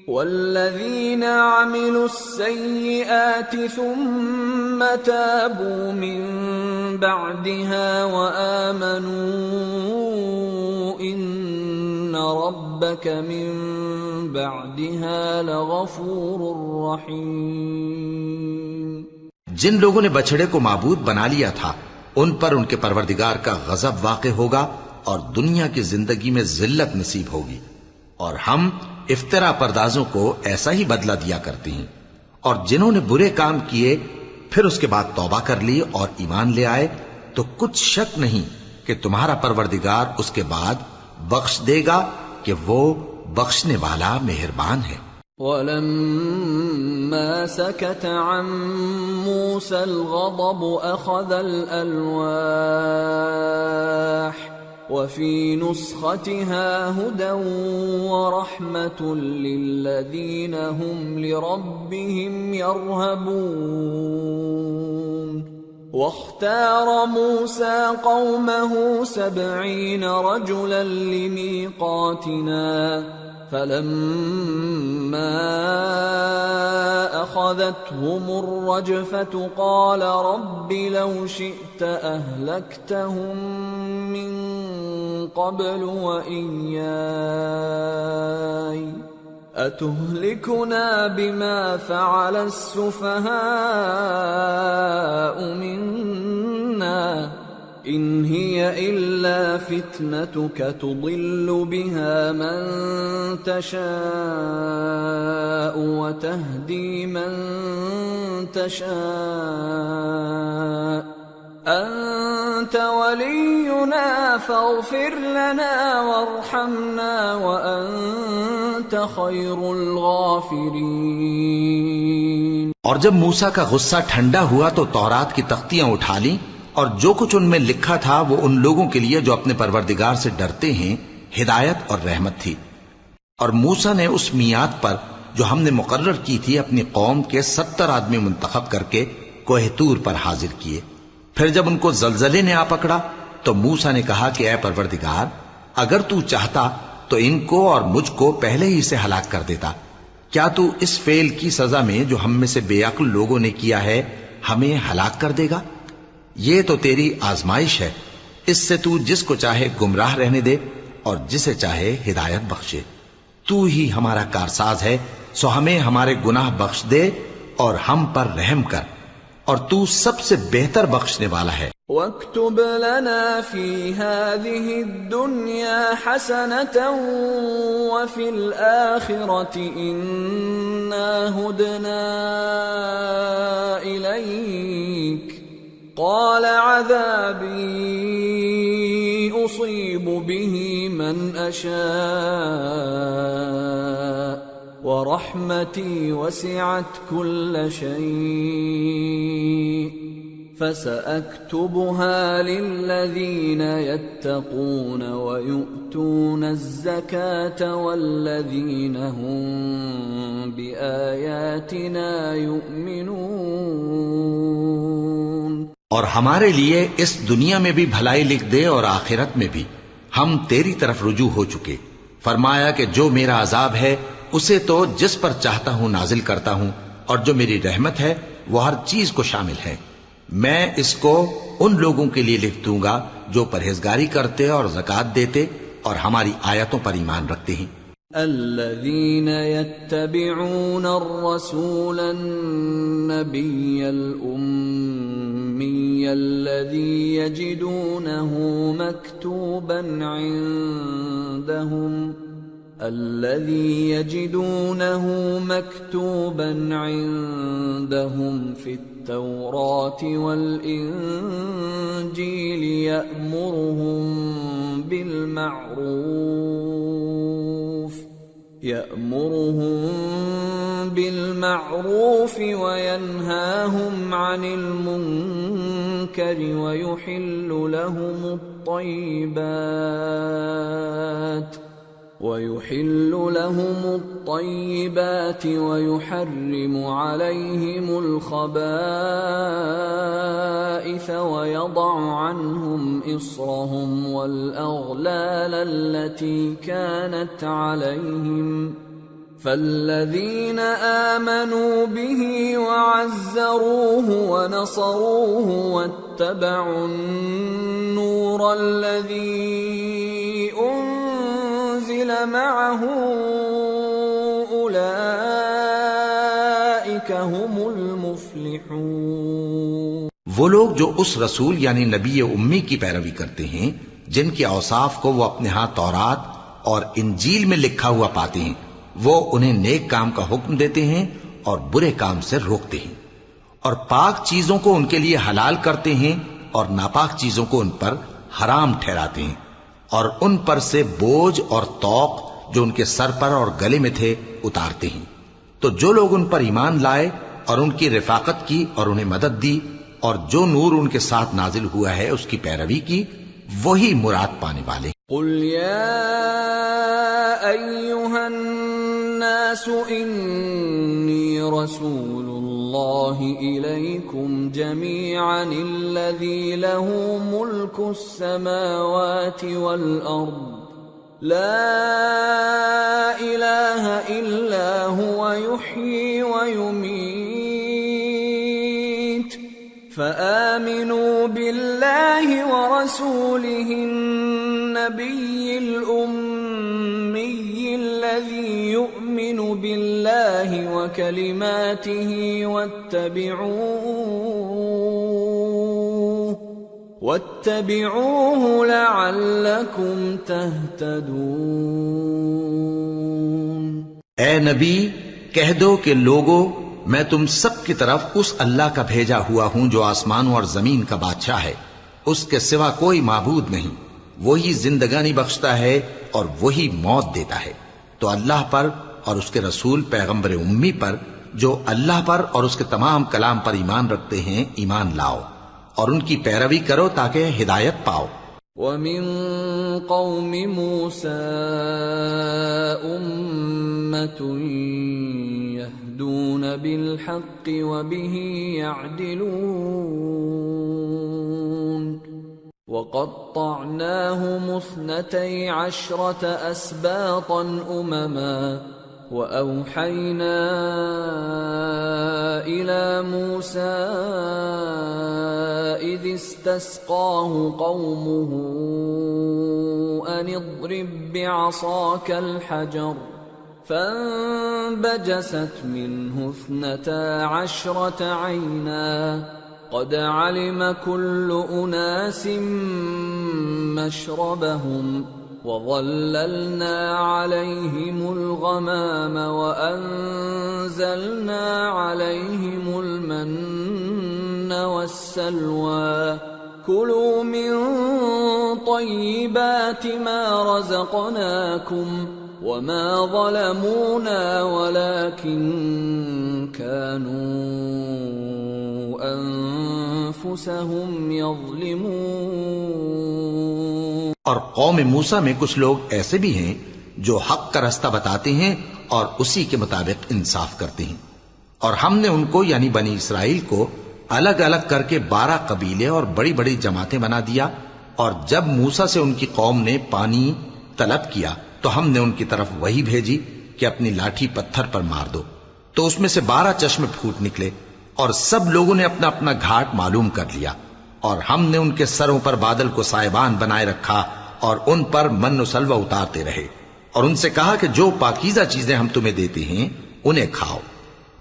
والذين عملوا السيئات ثم تابوا من بعدها وآمنوا إن ربك من بعدها لغفور رحيم۔ جن لوگوں نے بچڑے کو معبود بنا لیا تھا ان پر ان کے پروردگار کا غضب واقع ہوگا اور دنیا کی زندگی میں ذلت نصیب ہوگی، اور ہم افترا پردازوں کو ایسا ہی بدلہ دیا کرتے ہیں۔ اور جنہوں نے برے کام کیے پھر اس کے بعد توبہ کر لی اور ایمان لے آئے تو کچھ شک نہیں کہ تمہارا پروردگار اس کے بعد بخش دے گا کہ وہ بخشنے والا مہربان ہے۔ وَلَمَّا سَكَتَ عَن مُوسَى الْغَضَبُ أَخَذَ الْأَلْوَاحَ وَفِي نُسْخَتِهَا هُدًى وَرَحْمَةٌ لِّلَّذِينَ هُمْ لِرَبِّهِمْ يَرْهَبُونَ۔ واختار موسى قومه 70 رجلا لميقاتنا فلما أخذتهم الرجفة قال رب لو شئت أهلكتهم من قبل وإياي أتهلكنا بما فعل السفهاء منا إن هي إلا فتنتك تضل بها من تشاء وتهدي من تشاء أنت ولينا فاغفر لنا وارحمنا وأنت خير الغافرين۔ اور جب موسیٰ کا غصہ ٹھنڈا ہوا تو تورات کی تختیاں اٹھا لیں اور جو کچھ ان میں لکھا تھا وہ ان لوگوں کے لیے جو اپنے پروردگار سے ڈرتے ہیں ہدایت اور رحمت تھی۔ اور موسیٰ نے اس میعاد پر جو ہم نے مقرر کی تھی اپنی قوم کے 70 آدمی منتخب کر کے کوہ طور پر حاضر کیے۔ پھر جب ان کو زلزلے نے آ پکڑا تو موسیٰ نے کہا کہ اے پروردگار، اگر تو چاہتا تو ان کو اور مجھ کو پہلے ہی سے ہلاک کر دیتا۔ کیا تو اس فعل کی سزا میں جو ہم میں سے بے عقل لوگوں نے کیا ہے ہمیں ہلاک کر دے گا؟ یہ تو تیری آزمائش ہے، اس سے تو جس کو چاہے گمراہ رہنے دے اور جسے چاہے ہدایت بخشے۔ تو ہی ہمارا کارساز ہے، سو ہمیں ہمارے گناہ بخش دے اور ہم پر رحم کر، اور تو سب سے بہتر بخشنے والا ہے۔ وَاكْتُبْ لَنَا فِي هَذِهِ الدُّنْيَا حَسَنَةً وَفِي الْآخِرَةِ إِنَّا هُدْنَا إِلَيْكَ قَالَ عَذَابِي أُصِيبُ بِهِ مَنْ أَشَاءُ وَرَحْمَتِي وَسِعَتْ كُلَّ شَيْءٍ فَسَأَكْتُبُهَا لِلَّذِينَ يَتَّقُونَ وَيُؤْتُونَ الزَّكَاةَ وَالَّذِينَ هُمْ بِآيَاتِنَا يُؤْمِنُونَ۔ اور ہمارے لیے اس دنیا میں بھی بھلائی لکھ دے اور آخرت میں بھی، ہم تیری طرف رجوع ہو چکے۔ فرمایا کہ جو میرا عذاب ہے اسے تو جس پر چاہتا ہوں نازل کرتا ہوں، اور جو میری رحمت ہے وہ ہر چیز کو شامل ہے۔ میں اس کو ان لوگوں کے لیے لکھ دوں گا جو پرہیزگاری کرتے اور زکات دیتے اور ہماری آیتوں پر ایمان رکھتے ہیں. الذين يتبعون الرسول النبي الأمي الذي يجدونه مكتوبا عندهم في التوراة والإنجيل يأمرهم بالمعروف وينهاهم عن المنكر ويحل لهم الطيبات ويحرم عليهم الخبائث ويضع عنهم إصرهم والأغلال التي كانت عليهم فالذين آمنوا به وعزروه ونصروه واتبعوا النور الذي أنزل معه أولئك هم المفلحون. وہ لوگ جو اس رسول یعنی نبی امی کی پیروی کرتے ہیں جن کے اوصاف کو وہ اپنے ہاں تورات اور انجیل میں لکھا ہوا پاتے ہیں، وہ انہیں نیک کام کا حکم دیتے ہیں اور برے کام سے روکتے ہیں، اور پاک چیزوں کو ان کے لیے حلال کرتے ہیں اور ناپاک چیزوں کو ان پر حرام ٹھہراتے ہیں، اور ان پر سے بوجھ اور طوق جو ان کے سر پر اور گلے میں تھے اتارتے ہیں. تو جو لوگ ان پر ایمان لائے اور ان کی رفاقت کی اور انہیں مدد دی اور جو نور ان کے ساتھ نازل ہوا ہے اس کی پیروی کی، وہی مراد پانے والے. قل یا ایھا الناس انی رسول اللہ الیکم جمیعا الذی له ملک السماوات والارض لا الہ الا هو یحیی ویمیت فآمنوا بالله ورسوله النبي الأمي الذي يؤمن بالله وكلماته واتبعوه لعلكم تهتدون. اے نبی کہہ دو کہ لوگو میں تم سب کی طرف اس اللہ کا بھیجا ہوا ہوں جو آسمانوں اور زمین کا بادشاہ ہے، اس کے سوا کوئی معبود نہیں، وہی زندگانی بخشتا ہے اور وہی موت دیتا ہے. تو اللہ پر اور اس کے رسول پیغمبر امی پر جو اللہ پر اور اس کے تمام کلام پر ایمان رکھتے ہیں ایمان لاؤ اور ان کی پیروی کرو تاکہ ہدایت پاؤ. وَمِن قَوْمِ مُوسَىٰ أُمَّةٌ يَهْدُونَ بِالْحَقِّ وَبِهِ يَعْدِلُونَ. وَقَطَّعْنَاهُمُ 12 أَسْبَاطًا أُمَمًا وَأَوْحَيْنَا إِلَى مُوسَىٰ إِذِ اسْتَسْقَاهُ قَوْمُهُ أَنِ اضْرِب بِّعَصَاكَ الْحَجَرَ فَانبَجَسَتْ مِنْهُ 12 عَيْنًا قَدْ عَلِمَ كُلُّ أُنَاسٍ مَّشْرَبَهُمْ وَظَلَّلْنَا عَلَيْهِمُ الْغَمَامَ وَأَنزَلْنَا عَلَيْهِمُ الْمَنَّ وَالسَّلْوَىٰ كُلُوا مِن طَيِّبَاتِ مَا رَزَقْنَاكُمْ وَمَا ظَلَمُونَا وَلَٰكِن كَانُوا أَنفُسَهُمْ يَظْلِمُونَ. اور قوم موسیٰ میں کچھ لوگ ایسے بھی ہیں جو حق کا راستہ بتاتے ہیں اور اسی کے مطابق انصاف کرتے ہیں، اور ہم نے ان کو یعنی بنی اسرائیل کو الگ الگ کر کے 12 قبیلے اور بڑی بڑی جماعتیں بنا دیا. اور جب موسیٰ سے ان کی قوم نے پانی طلب کیا تو ہم نے ان کی طرف وہی بھیجی کہ اپنی لاٹھی پتھر پر مار دو، تو اس میں سے 12 چشمے پھوٹ نکلے، اور سب لوگوں نے اپنا اپنا گھاٹ معلوم کر لیا. اور ہم نے ان کے سروں پر بادل کو سائبان بنائے رکھا اور ان پر من و سلوہ اتارتے رہے، اور ان سے کہا کہ جو پاکیزہ چیزیں ہم تمہیں دیتے ہیں انہیں کھاؤ،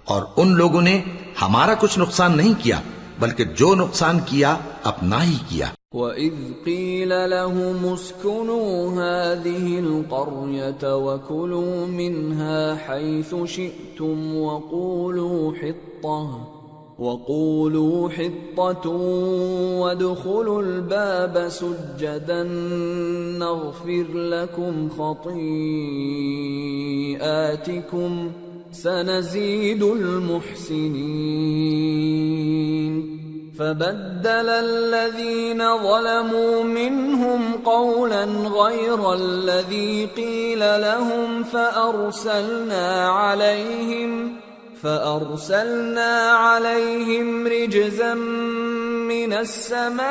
اور ان لوگوں نے ہمارا کچھ نقصان نہیں کیا بلکہ جو نقصان کیا اپنا ہی کیا۔ وَإِذْ قِيلَ لَهُمُ اسْكُنُوا هَٰذِهِ الْقَرْيَةَ وَكُلُوا مِنْهَا حَيْثُ شِئْتُمْ وَقُولُوا حِطَّةٌ وَادْخُلُوا الْبَابَ سُجَّدًا نَّغْفِرْ لَكُمْ خَطِيئَاتِكُمْ سَنَزِيدُ الْمُحْسِنِينَ فَبَدَّلَ الَّذِينَ ظَلَمُوا مِنْهُمْ قَوْلًا غَيْرَ الَّذِي قِيلَ لَهُمْ فَأَرْسَلْنَا عَلَيْهِمْ رِجْزًا مِّنَ السَّمَاءِ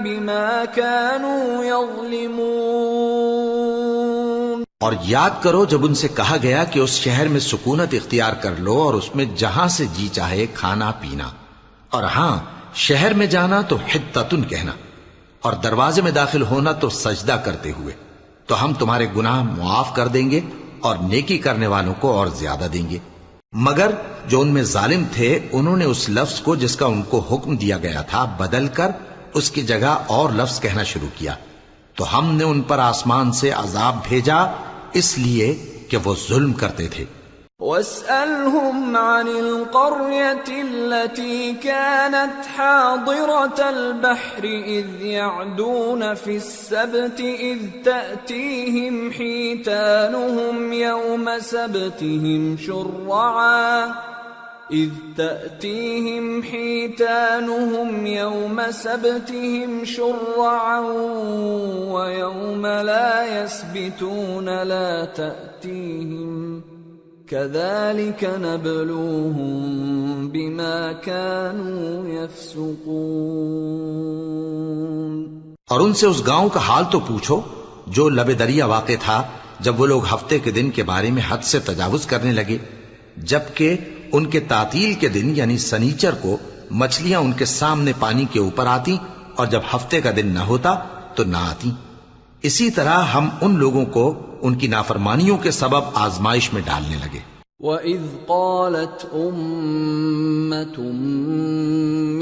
بِمَا كَانُوا يَظْلِمُونَ۔ اور یاد کرو جب ان سے کہا گیا کہ اس شہر میں سکونت اختیار کر لو اور اس میں جہاں سے جی چاہے کھانا پینا، اور ہاں شہر میں جانا تو حطتن کہنا، اور دروازے میں داخل ہونا تو سجدہ کرتے ہوئے، تو ہم تمہارے گناہ معاف کر دیں گے اور نیکی کرنے والوں کو اور زیادہ دیں گے۔ مگر جو ان میں ظالم تھے انہوں نے اس لفظ کو جس کا ان کو حکم دیا گیا تھا بدل کر اس کی جگہ اور لفظ کہنا شروع کیا، تو ہم نے ان پر آسمان سے عذاب بھیجا اس لیے کہ وہ ظلم کرتے تھے۔ وَاسْأَلْهُمْ عَنِ الْقَرْيَةِ الَّتِي كَانَتْ حَاضِرَةَ الْبَحْرِ إِذْ يَعْدُونَ فِي السَّبْتِ إِذْ تَأْتِيهِمْ حِيتَانُهُمْ يَوْمَ سَبْتِهِمْ شُرَّعًا وَيَوْمَ لَا يَسْبِتُونَ لَا تَأْتِيهِمْ كَذَلِكَ نَبْلُوهُم بِمَا كَانُوا يَفْسُقُونَ۔ اور ان سے اس گاؤں کا حال تو پوچھو جو لب دریا واقع تھا جب وہ لوگ ہفتے کے دن کے بارے میں حد سے تجاوز کرنے لگے، جبکہ ان کے تعطیل کے دن یعنی سنیچر کو مچھلیاں ان کے سامنے پانی کے اوپر آتی اور جب ہفتے کا دن نہ ہوتا تو نہ آتی۔ اسی طرح ہم ان لوگوں کو ان کی نافرمانیوں کے سبب آزمائش میں ڈالنے لگے۔ وَإِذْ قَالَتْ أُمَّةٌ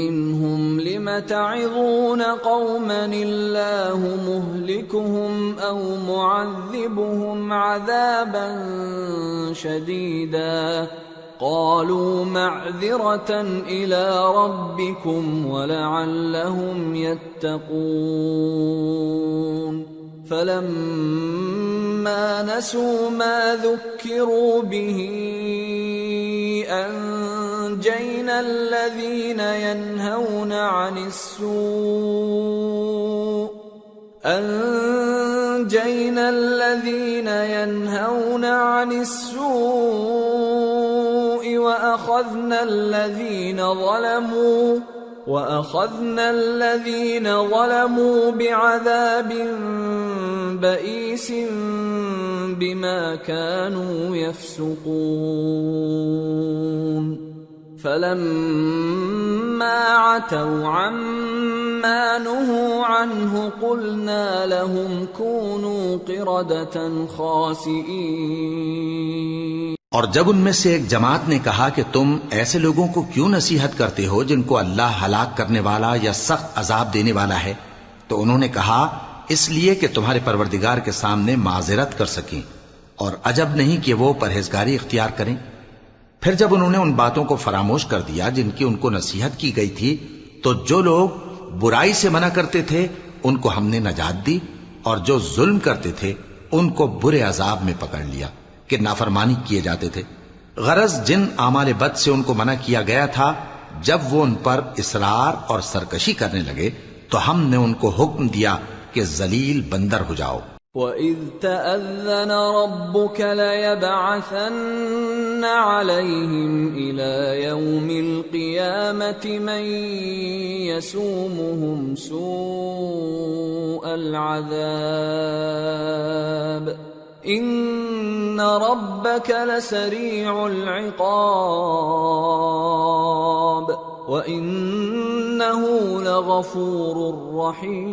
مِّنْهُمْ لِمَ تَعِظُونَ قَوْمًا اللَّهُ مُهْلِكُهُمْ أَوْ مُعَذِّبُهُمْ عَذَابًا شَدِيدًا قَالُوا مَعْذِرَةً إِلَىٰ رَبِّكُمْ وَلَعَلَّهُمْ يَتَّقُونَ فَلَمَّا نَسُوا مَا ذُكِّرُوا بِهِ أَنجَيْنَا الَّذِينَ يَنْهَوْنَ عَنِ السُّوءِ وَأَخَذْنَا الَّذِينَ ظَلَمُوا بِعَذَابٍ بَئِيسٍ بِمَا كَانُوا يَفْسُقُونَ فَلَمَّا عَتَوْا عَمَّا نُهُوا عَنْهُ قُلْنَا لَهُمْ كُونُوا قِرَدَةً خَاسِئِينَ۔ اور جب ان میں سے ایک جماعت نے کہا کہ تم ایسے لوگوں کو کیوں نصیحت کرتے ہو جن کو اللہ ہلاک کرنے والا یا سخت عذاب دینے والا ہے، تو انہوں نے کہا اس لیے کہ تمہارے پروردگار کے سامنے معذرت کر سکیں، اور عجب نہیں کہ وہ پرہیزگاری اختیار کریں۔ پھر جب انہوں نے ان باتوں کو فراموش کر دیا جن کی ان کو نصیحت کی گئی تھی، تو جو لوگ برائی سے منع کرتے تھے ان کو ہم نے نجات دی، اور جو ظلم کرتے تھے ان کو برے عذاب میں پکڑ لیا کہ نافرمانی کیے جاتے تھے۔ غرض جن اعمال بد سے ان کو منع کیا گیا تھا، جب وہ ان پر اصرار اور سرکشی کرنے لگے تو ہم نے ان کو حکم دیا کہ ذلیل بندر ہو جاؤ۔ وَإِذْ تَأَذَّنَ رَبُّكَ لَيَبْعَثَنَّ عَلَيْهِمْ إِلَى يَوْمِ الْقِيَامَةِ مَنْ يَسُومُهُمْ سُوءَ الْعَذَابِ إِنَّ رَبَّكَ لَسَرِيعُ الْعِقَابِ وَإِنَّهُ لَغَفُورٌ رَّحِيمٌ۔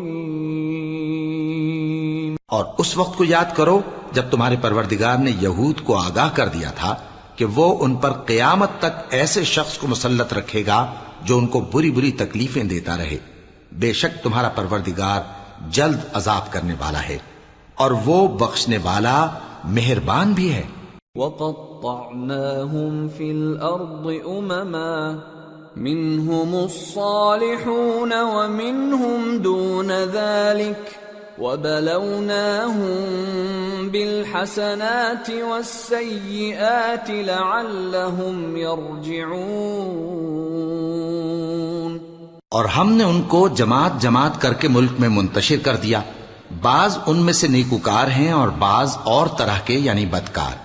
اور اس وقت کو یاد کرو جب تمہارے پروردگار نے یہود کو آگاہ کر دیا تھا کہ وہ ان پر قیامت تک ایسے شخص کو مسلط رکھے گا جو ان کو بری بری تکلیفیں دیتا رہے۔ بے شک تمہارا پروردگار جلد عذاب کرنے والا ہے اور وہ بخشنے والا مہربان بھی ہے۔ وَقَطَّعْنَاهُمْ فِي الْأَرْضِ أُمَمًا مِّنْهُمُ الصَّالِحُونَ وَمِنْهُمْ دُونَ ذَلِكَ وَبَلَوْنَاهُمْ بِالْحَسَنَاتِ وَالسَّيِّئَاتِ لَعَلَّهُمْ يَرْجِعُونَ۔ اور ہم نے ان کو جماعت جماعت کر کے ملک میں منتشر کر دیا، بعض ان میں سے نیکوکار ہیں اور بعض اور طرح کے یعنی بدکار،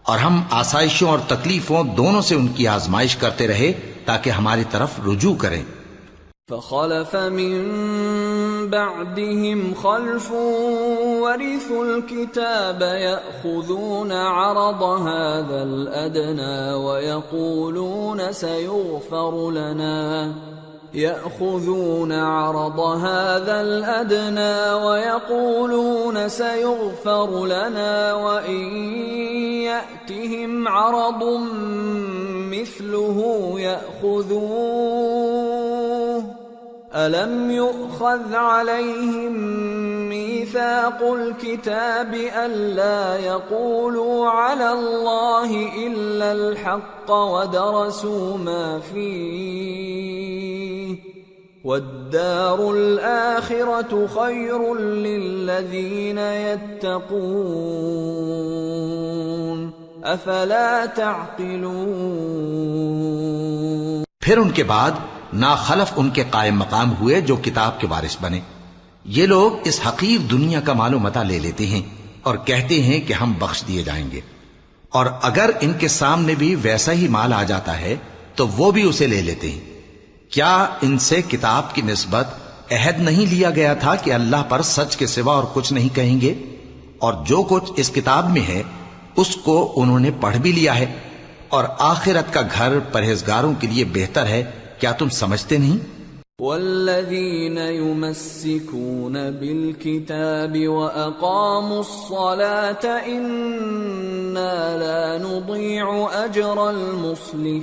اور ہم آسائشوں اور تکلیفوں دونوں سے ان کی آزمائش کرتے رہے تاکہ ہماری طرف رجوع کریں۔ فخلف من بعدهم خلف ورثوا الكتاب يأخذون عرض هذا الأدنى ويقولون سيغفر لنا وإن يأتهم عرض مثله يأخذوه ألم يؤخذ عليهم ميثاق الكتاب ألا يقولوا على الله إلا الحق ودرسوا ما فيه والدار الآخرة خير للذين يتقون أفلا تعقلون۔ پھر ان کے بعد ناخلف ان کے قائم مقام ہوئے جو کتاب کے وارث بنے۔ یہ لوگ اس حقیر دنیا کا مال و متاع لے لیتے ہیں اور کہتے ہیں کہ ہم بخش دیے جائیں گے، اور اگر ان کے سامنے بھی ویسا ہی مال آ جاتا ہے تو وہ بھی اسے لے لیتے ہیں۔ کیا ان سے کتاب کی نسبت عہد نہیں لیا گیا تھا کہ اللہ پر سچ کے سوا اور کچھ نہیں کہیں گے؟ اور جو کچھ اس کتاب میں ہے اس کو انہوں نے پڑھ بھی لیا ہے، اور آخرت کا گھر پرہیزگاروں کے لیے بہتر ہے۔ کیا تم سمجھتے نہیں؟ والذین یمسکون بالکتاب واقاموا الصلاة انا لا نضیع اجر المصلحین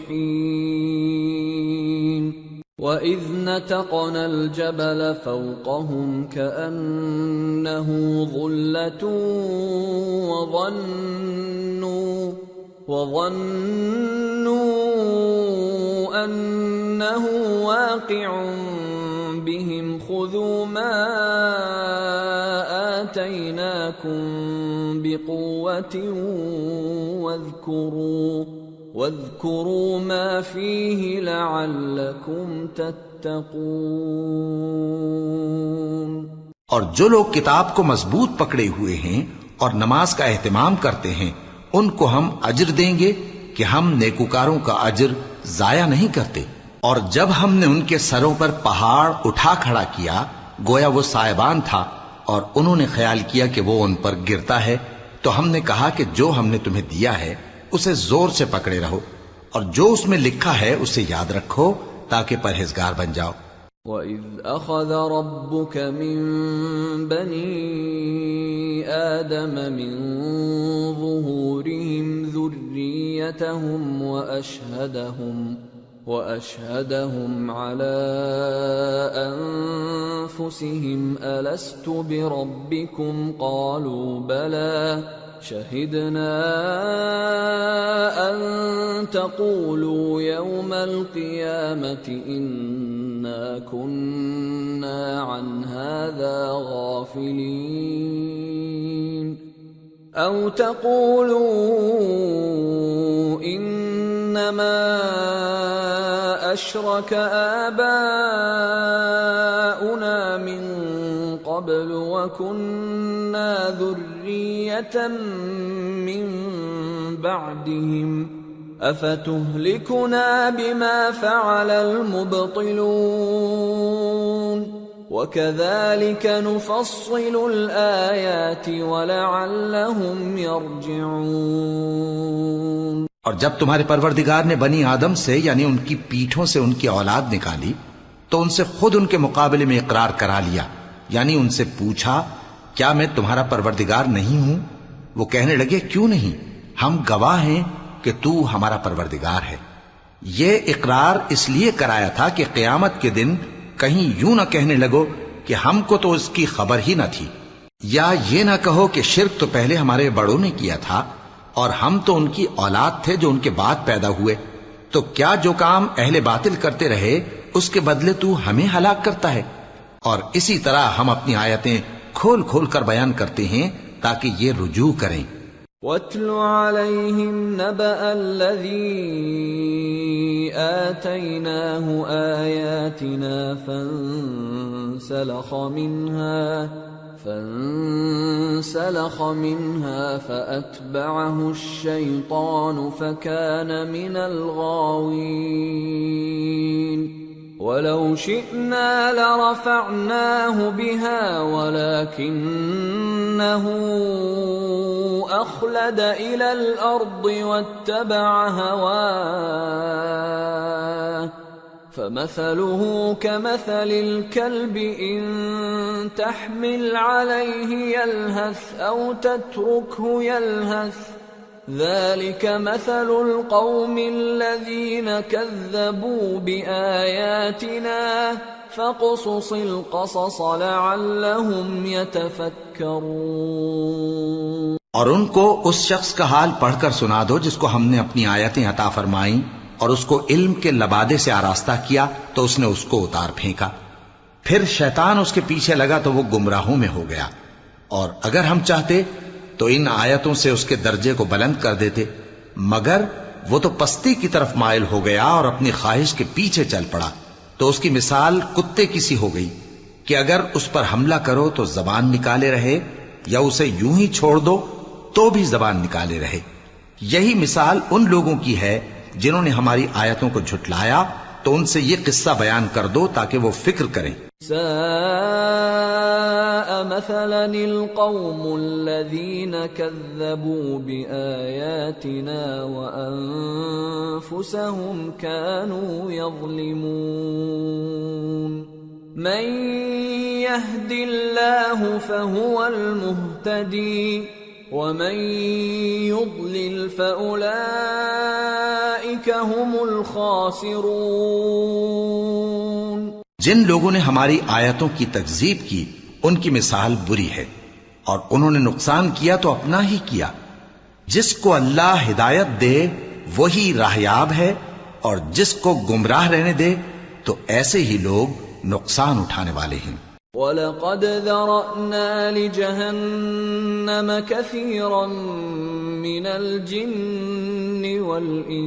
وَإِذْ نَتَقْنَا الْجَبَلَ فَوْقَهُمْ كَأَنَّهُ ظُلَّةٌ وَظَنُّوا أَنَّهُ واقع بهم خذوا ما آتيناكم بقوة واذكروا ما فيه لعلكم تتقون۔ اور جو لوگ کتاب کو مضبوط پکڑے ہوئے ہیں اور نماز کا اہتمام کرتے ہیں ان کو ہم اجر دیں گے کہ ہم نیکوکاروں کا اجر ضائع نہیں کرتے۔ اور جب ہم نے ان کے سروں پر پہاڑ اٹھا کھڑا کیا گویا وہ سائبان تھا اور انہوں نے خیال کیا کہ وہ ان پر گرتا ہے، تو ہم نے کہا کہ جو ہم نے تمہیں دیا ہے اسے زور سے پکڑے رہو اور جو اس میں لکھا ہے اسے یاد رکھو تاکہ پرہیزگار بن جاؤ۔ وَإِذْ أَخَذَ رَبُّكَ مِن بَنِي آدَمَ مِن ظُهُورِهِمْ ذُرِّيَّتَهُمْ وَأَشْهَدَهُمْ عَلَىٰ أَنفُسِهِمْ أَلَسْتُ بِرَبِّكُمْ قَالُوا بَلَىٰ شَهِدْنَا أَن تَقُولُوا يَوْمَ الْقِيَامَةِ إِنَّا كُنَّا عَنْ هَٰذَا غَافِلِينَ أَوْ تَقُولُوا إِنَّمَا أَشْرَكَ آبَاؤُنَا مِن قَبْلُ وَكُنَّا ذُرِّيَّةً مِّن بَعْدِهِمْ أَفَتُهْلِكُنَا بِمَا فَعَلَ الْمُبْطِلُونَ وَكَذَلِكَ نُفَصِّلُ الْآيَاتِ وَلَعَلَّهُمْ يَرْجِعُونَ۔ اور جب تمہارے پروردگار نے بنی آدم سے یعنی ان کی پیٹھوں سے ان کی اولاد نکالی تو ان سے خود ان کے مقابلے میں اقرار کرا لیا، یعنی ان سے پوچھا کیا میں تمہارا پروردگار نہیں ہوں؟ وہ کہنے لگے کیوں نہیں، ہم گواہ ہیں کہ تو ہمارا پروردگار ہے۔ یہ اقرار اس لیے کرایا تھا کہ قیامت کے دن کہیں یوں نہ کہنے لگو کہ ہم کو تو اس کی خبر ہی نہ تھی، یا یہ نہ کہو کہ شرک تو پہلے ہمارے بڑوں نے کیا تھا اور ہم تو ان کی اولاد تھے جو ان کے بعد پیدا ہوئے، تو کیا جو کام اہل باطل کرتے رہے اس کے بدلے تو ہمیں ہلاک کرتا ہے؟ اور اسی طرح ہم اپنی آیتیں کھول کھول کر بیان کرتے ہیں تاکہ یہ رجوع کریں۔ وَاتْلُ عَلَيْهِمْ نَبَأَ الَّذِي آتَيْنَاهُ آيَاتِنَا فانسلخ منها فأتبعه الشيطان فكان من الغاوين ولو شئنا لرفعناه بها ولكنه أخلد إلى الأرض واتبع هواه فمثله كمثل الكلب إن تحمل عليه يلهث أو تتركه يلهث ذلك مثل القوم الذين كذبوا بآياتنا فاقصص القصص لعلهم يتفكرون۔ اور ان کو اس شخص کا حال پڑھ کر سنا دو جس کو ہم نے اپنی آیتیں عطا فرمائیں اور اس کو علم کے لبادے سے آراستہ کیا تو اس نے اس کو اتار پھینکا، پھر شیطان اس کے پیچھے لگا تو وہ گمراہوں میں ہو گیا، اور اگر ہم چاہتے تو ان آیتوں سے اس کے درجے کو بلند کر دیتے، مگر وہ تو پستی کی طرف مائل ہو گیا اور اپنی خواہش کے پیچھے چل پڑا، تو اس کی مثال کتے کی سی ہو گئی کہ اگر اس پر حملہ کرو تو زبان نکالے رہے، یا اسے یوں ہی چھوڑ دو تو بھی زبان نکالے رہے۔ یہی مثال ان لوگوں کی ہے جنہوں نے ہماری آیتوں کو جھٹلایا، تو ان سے یہ قصہ بیان کر دو تاکہ وہ فکر کریں۔ ساء مثلا القوم الذين كذبوا بآياتنا وأنفسهم كانوا يظلمون من يهد الله فهو المهتدي ومن يضلل فأولئك هم الخاسرون۔ جن لوگوں نے ہماری آیتوں کی تکذیب کی ان کی مثال بری ہے، اور انہوں نے نقصان کیا تو اپنا ہی کیا۔ جس کو اللہ ہدایت دے وہی راہیاب ہے، اور جس کو گمراہ رہنے دے تو ایسے ہی لوگ نقصان اٹھانے والے ہیں۔ وَلَقَدْ ذَرَأْنَا لِجَهَنَّمَ كَثِيرًا مِنَ الْجِنِّ وَالْإِنسِ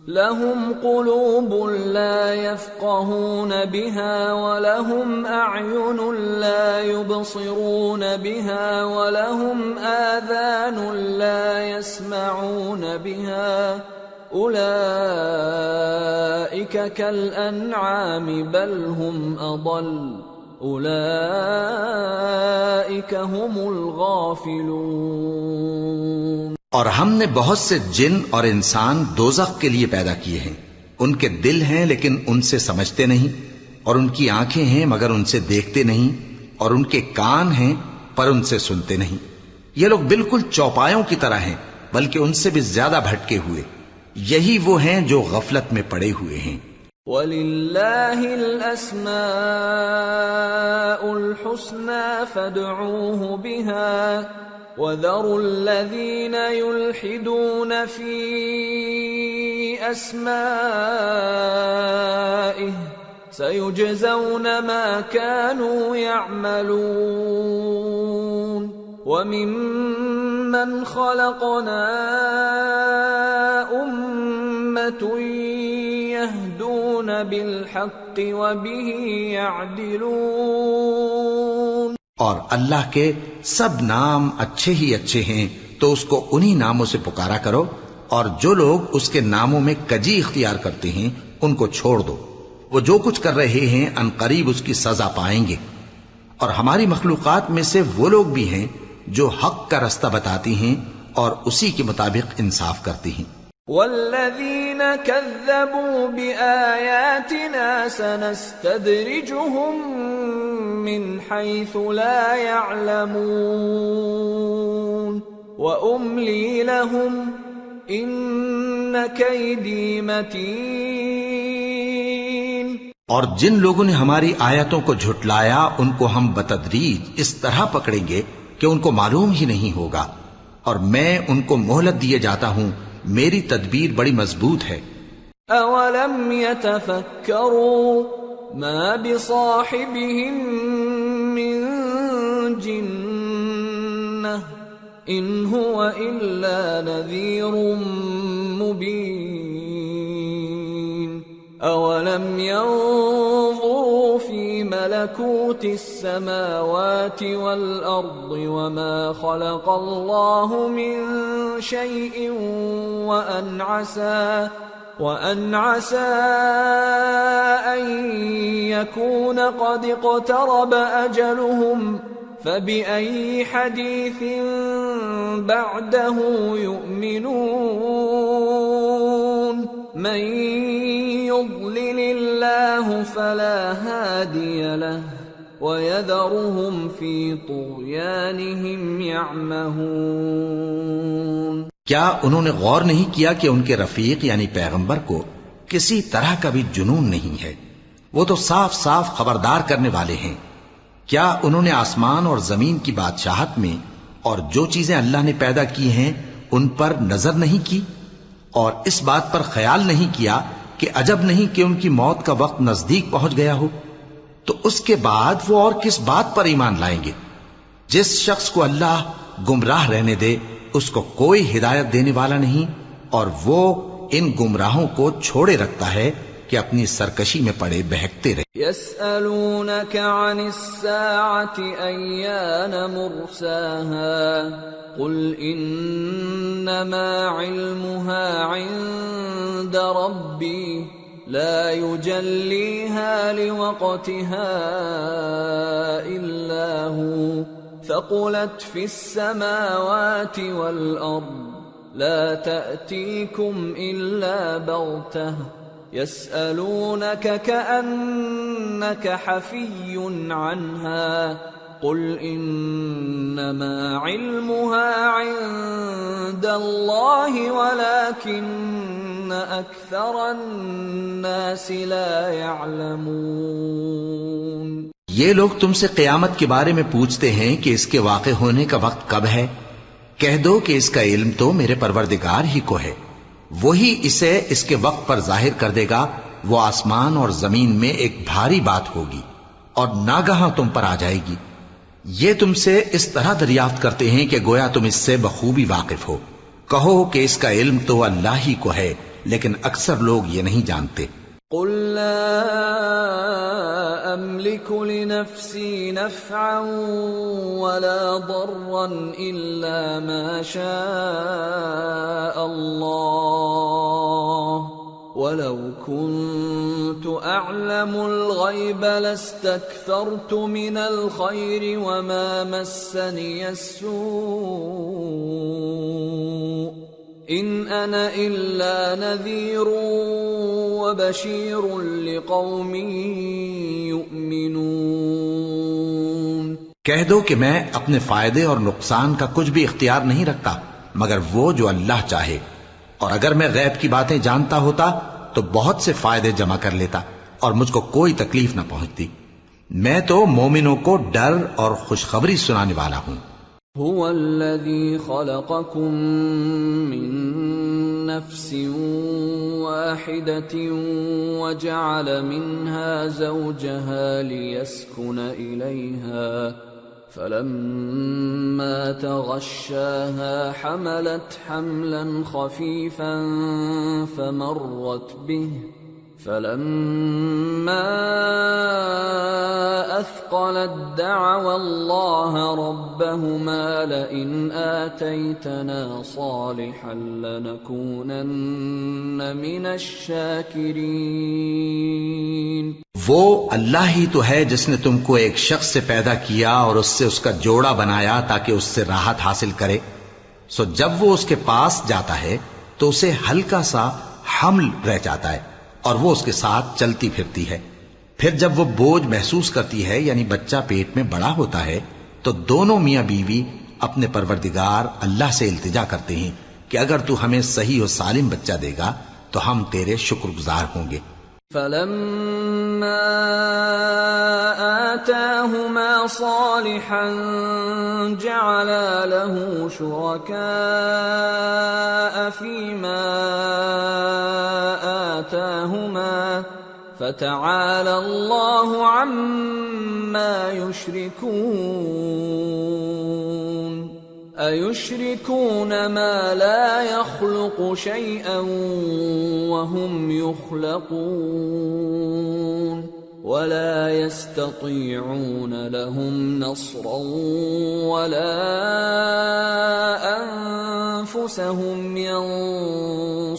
لَهُمْ قُلُوبٌ لَا يَفْقَهُونَ بِهَا وَلَهُمْ أَعْيُنٌ لَا يُبْصِرُونَ بِهَا وَلَهُمْ آذَانٌ لَا يَسْمَعُونَ بِهَا أُولَئِكَ كَالْأَنْعَامِ بَلْ هُمْ أَضَلُّ أُولَئِكَ هُمُ الْغَافِلُونَ۔ اور ہم نے بہت سے جن اور انسان دوزخ کے لیے پیدا کیے ہیں، ان کے دل ہیں لیکن ان سے سمجھتے نہیں، اور ان کی آنکھیں ہیں مگر ان سے دیکھتے نہیں، اور ان کے کان ہیں پر ان سے سنتے نہیں۔ یہ لوگ بالکل چوپایوں کی طرح ہیں بلکہ ان سے بھی زیادہ بھٹکے ہوئے۔ یہی وہ ہیں جو غفلت میں پڑے ہوئے ہیں۔ وَلِلَّهِ الْأَسْمَاءُ الْحُسْنَى فَادْعُوهُ بِهَا وَذَرُوا الَّذِينَ يُلْحِدُونَ فِي أَسْمَائِهِ سَيُجْزَوْنَ مَا كَانُوا يَعْمَلُونَ وَمِمَّنْ خَلَقْنَا أُمَّةٌ يَهْدُونَ بِالْحَقِّ وَبِهِ يَعْدِلُونَ۔ اور اللہ کے سب نام اچھے ہی اچھے ہیں، تو اس کو انہی ناموں سے پکارا کرو، اور جو لوگ اس کے ناموں میں کجی اختیار کرتے ہیں ان کو چھوڑ دو۔ وہ جو کچھ کر رہے ہیں عنقریب اس کی سزا پائیں گے۔ اور ہماری مخلوقات میں سے وہ لوگ بھی ہیں جو حق کا رستہ بتاتی ہیں اور اسی کے مطابق انصاف کرتی ہیں. والذین کذبوا بآیاتنا سنستدرجهم من حیث لا يعلمون وأملی لهم ان کیدی متین. اور جن لوگوں نے ہماری آیتوں کو جھٹلایا ان کو ہم بتدریج اس طرح پکڑیں گے کہ ان کو معلوم ہی نہیں ہوگا، اور میں ان کو مہلت دیے جاتا ہوں، میری تدبیر بڑی مضبوط ہے. اولم يتفکروا ما بصاحبهم من جنہ ان هو الا نذیر مبین. اولم ينظروا في ملكوت السماوات والارض وما خلق الله من شيء وان عسى ان يكون قد اقترب اجلهم فبأي حديث بعده يؤمنون. من يضلل الله فلا هادي له ويذرهم في طغيانهم يعمهون. کیا انہوں نے غور نہیں کیا کہ ان کے رفیق یعنی پیغمبر کو کسی طرح کا بھی جنون نہیں ہے؟ وہ تو صاف صاف خبردار کرنے والے ہیں. کیا انہوں نے آسمان اور زمین کی بادشاہت میں اور جو چیزیں اللہ نے پیدا کی ہیں ان پر نظر نہیں کی، اور اس بات پر خیال نہیں کیا کہ عجب نہیں کہ ان کی موت کا وقت نزدیک پہنچ گیا ہو؟ تو اس کے بعد وہ اور کس بات پر ایمان لائیں گے؟ جس شخص کو اللہ گمراہ رہنے دے اس کو کوئی ہدایت دینے والا نہیں، اور وہ ان گمراہوں کو چھوڑے رکھتا ہے کہ اپنی سرکشی میں پڑے بہکتے رہے. يسألونك عن الساعة أيان مرساها قل إنما علمها عند ربي لا يجليها لوقتها إلا هو ثقلت في السماوات والأرض لا تأتيكم إلا بغتة يسألونك كأنك حفي عنها قل إنما علمها عند الله ولكن أكثر الناس لا يعلمون. یہ لوگ تم سے قیامت کے بارے میں پوچھتے ہیں کہ اس کے واقع ہونے کا وقت کب ہے. کہہ دو کہ اس کا علم تو میرے پروردگار ہی کو ہے، وہی اسے اس کے وقت پر ظاہر کر دے گا. وہ آسمان اور زمین میں ایک بھاری بات ہوگی اور ناگہاں تم پر آ جائے گی. یہ تم سے اس طرح دریافت کرتے ہیں کہ گویا تم اس سے بخوبی واقف ہو. کہو کہ اس کا علم تو اللہ ہی کو ہے، لیکن اکثر لوگ یہ نہیں جانتے. قل لا أملك لنفسي نفعا ولا ضرا إلا ما شاء الله ولو كنت أعلم الغيب لاستكثرت من الخير وما مسني السوء إن أنا إلا نذير وبشير لقوم يؤمنون. کہہ دو کہ میں اپنے فائدے اور نقصان کا کچھ بھی اختیار نہیں رکھتا مگر وہ جو اللہ چاہے، اور اگر میں غیب کی باتیں جانتا ہوتا تو بہت سے فائدے جمع کر لیتا اور مجھ کو کوئی تکلیف نہ پہنچتی. میں تو مومنوں کو ڈر اور خوشخبری سنانے والا ہوں. هو الذي خلقكم من نفس واحدة وجعل منها زوجها ليسكن إليها فلما تغشاها حملت حملا خفيفا فمرت به فلما أثقلت دعوا الله ربهما لئن آتيتنا صالحا لنكونن من الشاكرين. وہ اللہ ہی تو ہے جس نے تم کو ایک شخص سے پیدا کیا اور اس سے اس کا جوڑا بنایا تاکہ اس سے راحت حاصل کرے. سو جب وہ اس کے پاس جاتا ہے تو اسے ہلکا سا حمل رہ جاتا ہے اور وہ اس کے ساتھ چلتی پھرتی ہے. پھر جب وہ بوجھ محسوس کرتی ہے یعنی بچہ پیٹ میں بڑا ہوتا ہے تو دونوں میاں بیوی اپنے پروردگار اللہ سے التجا کرتے ہیں کہ اگر تو ہمیں صحیح و سالم بچہ دے گا تو ہم تیرے شکر گزار ہوں گے. فَلَمَّا آتَاهُمَا صَالِحًا جَعَلَا لَهُ شُرَكَاءَ فِيمَا آتَاهُمَا فَتَعَالَى اللَّهُ عَمَّا يُشْرِكُونَ. أَيُشْرِكُونَ مَا لَا يَخْلُقُ شَيْئًا وَهُمْ يُخْلَقُونَ وَلَا يَسْتَطِيعُونَ لَهُمْ نَصْرًا وَلَا أَنفُسَهُمْ يَنصُرُونَ.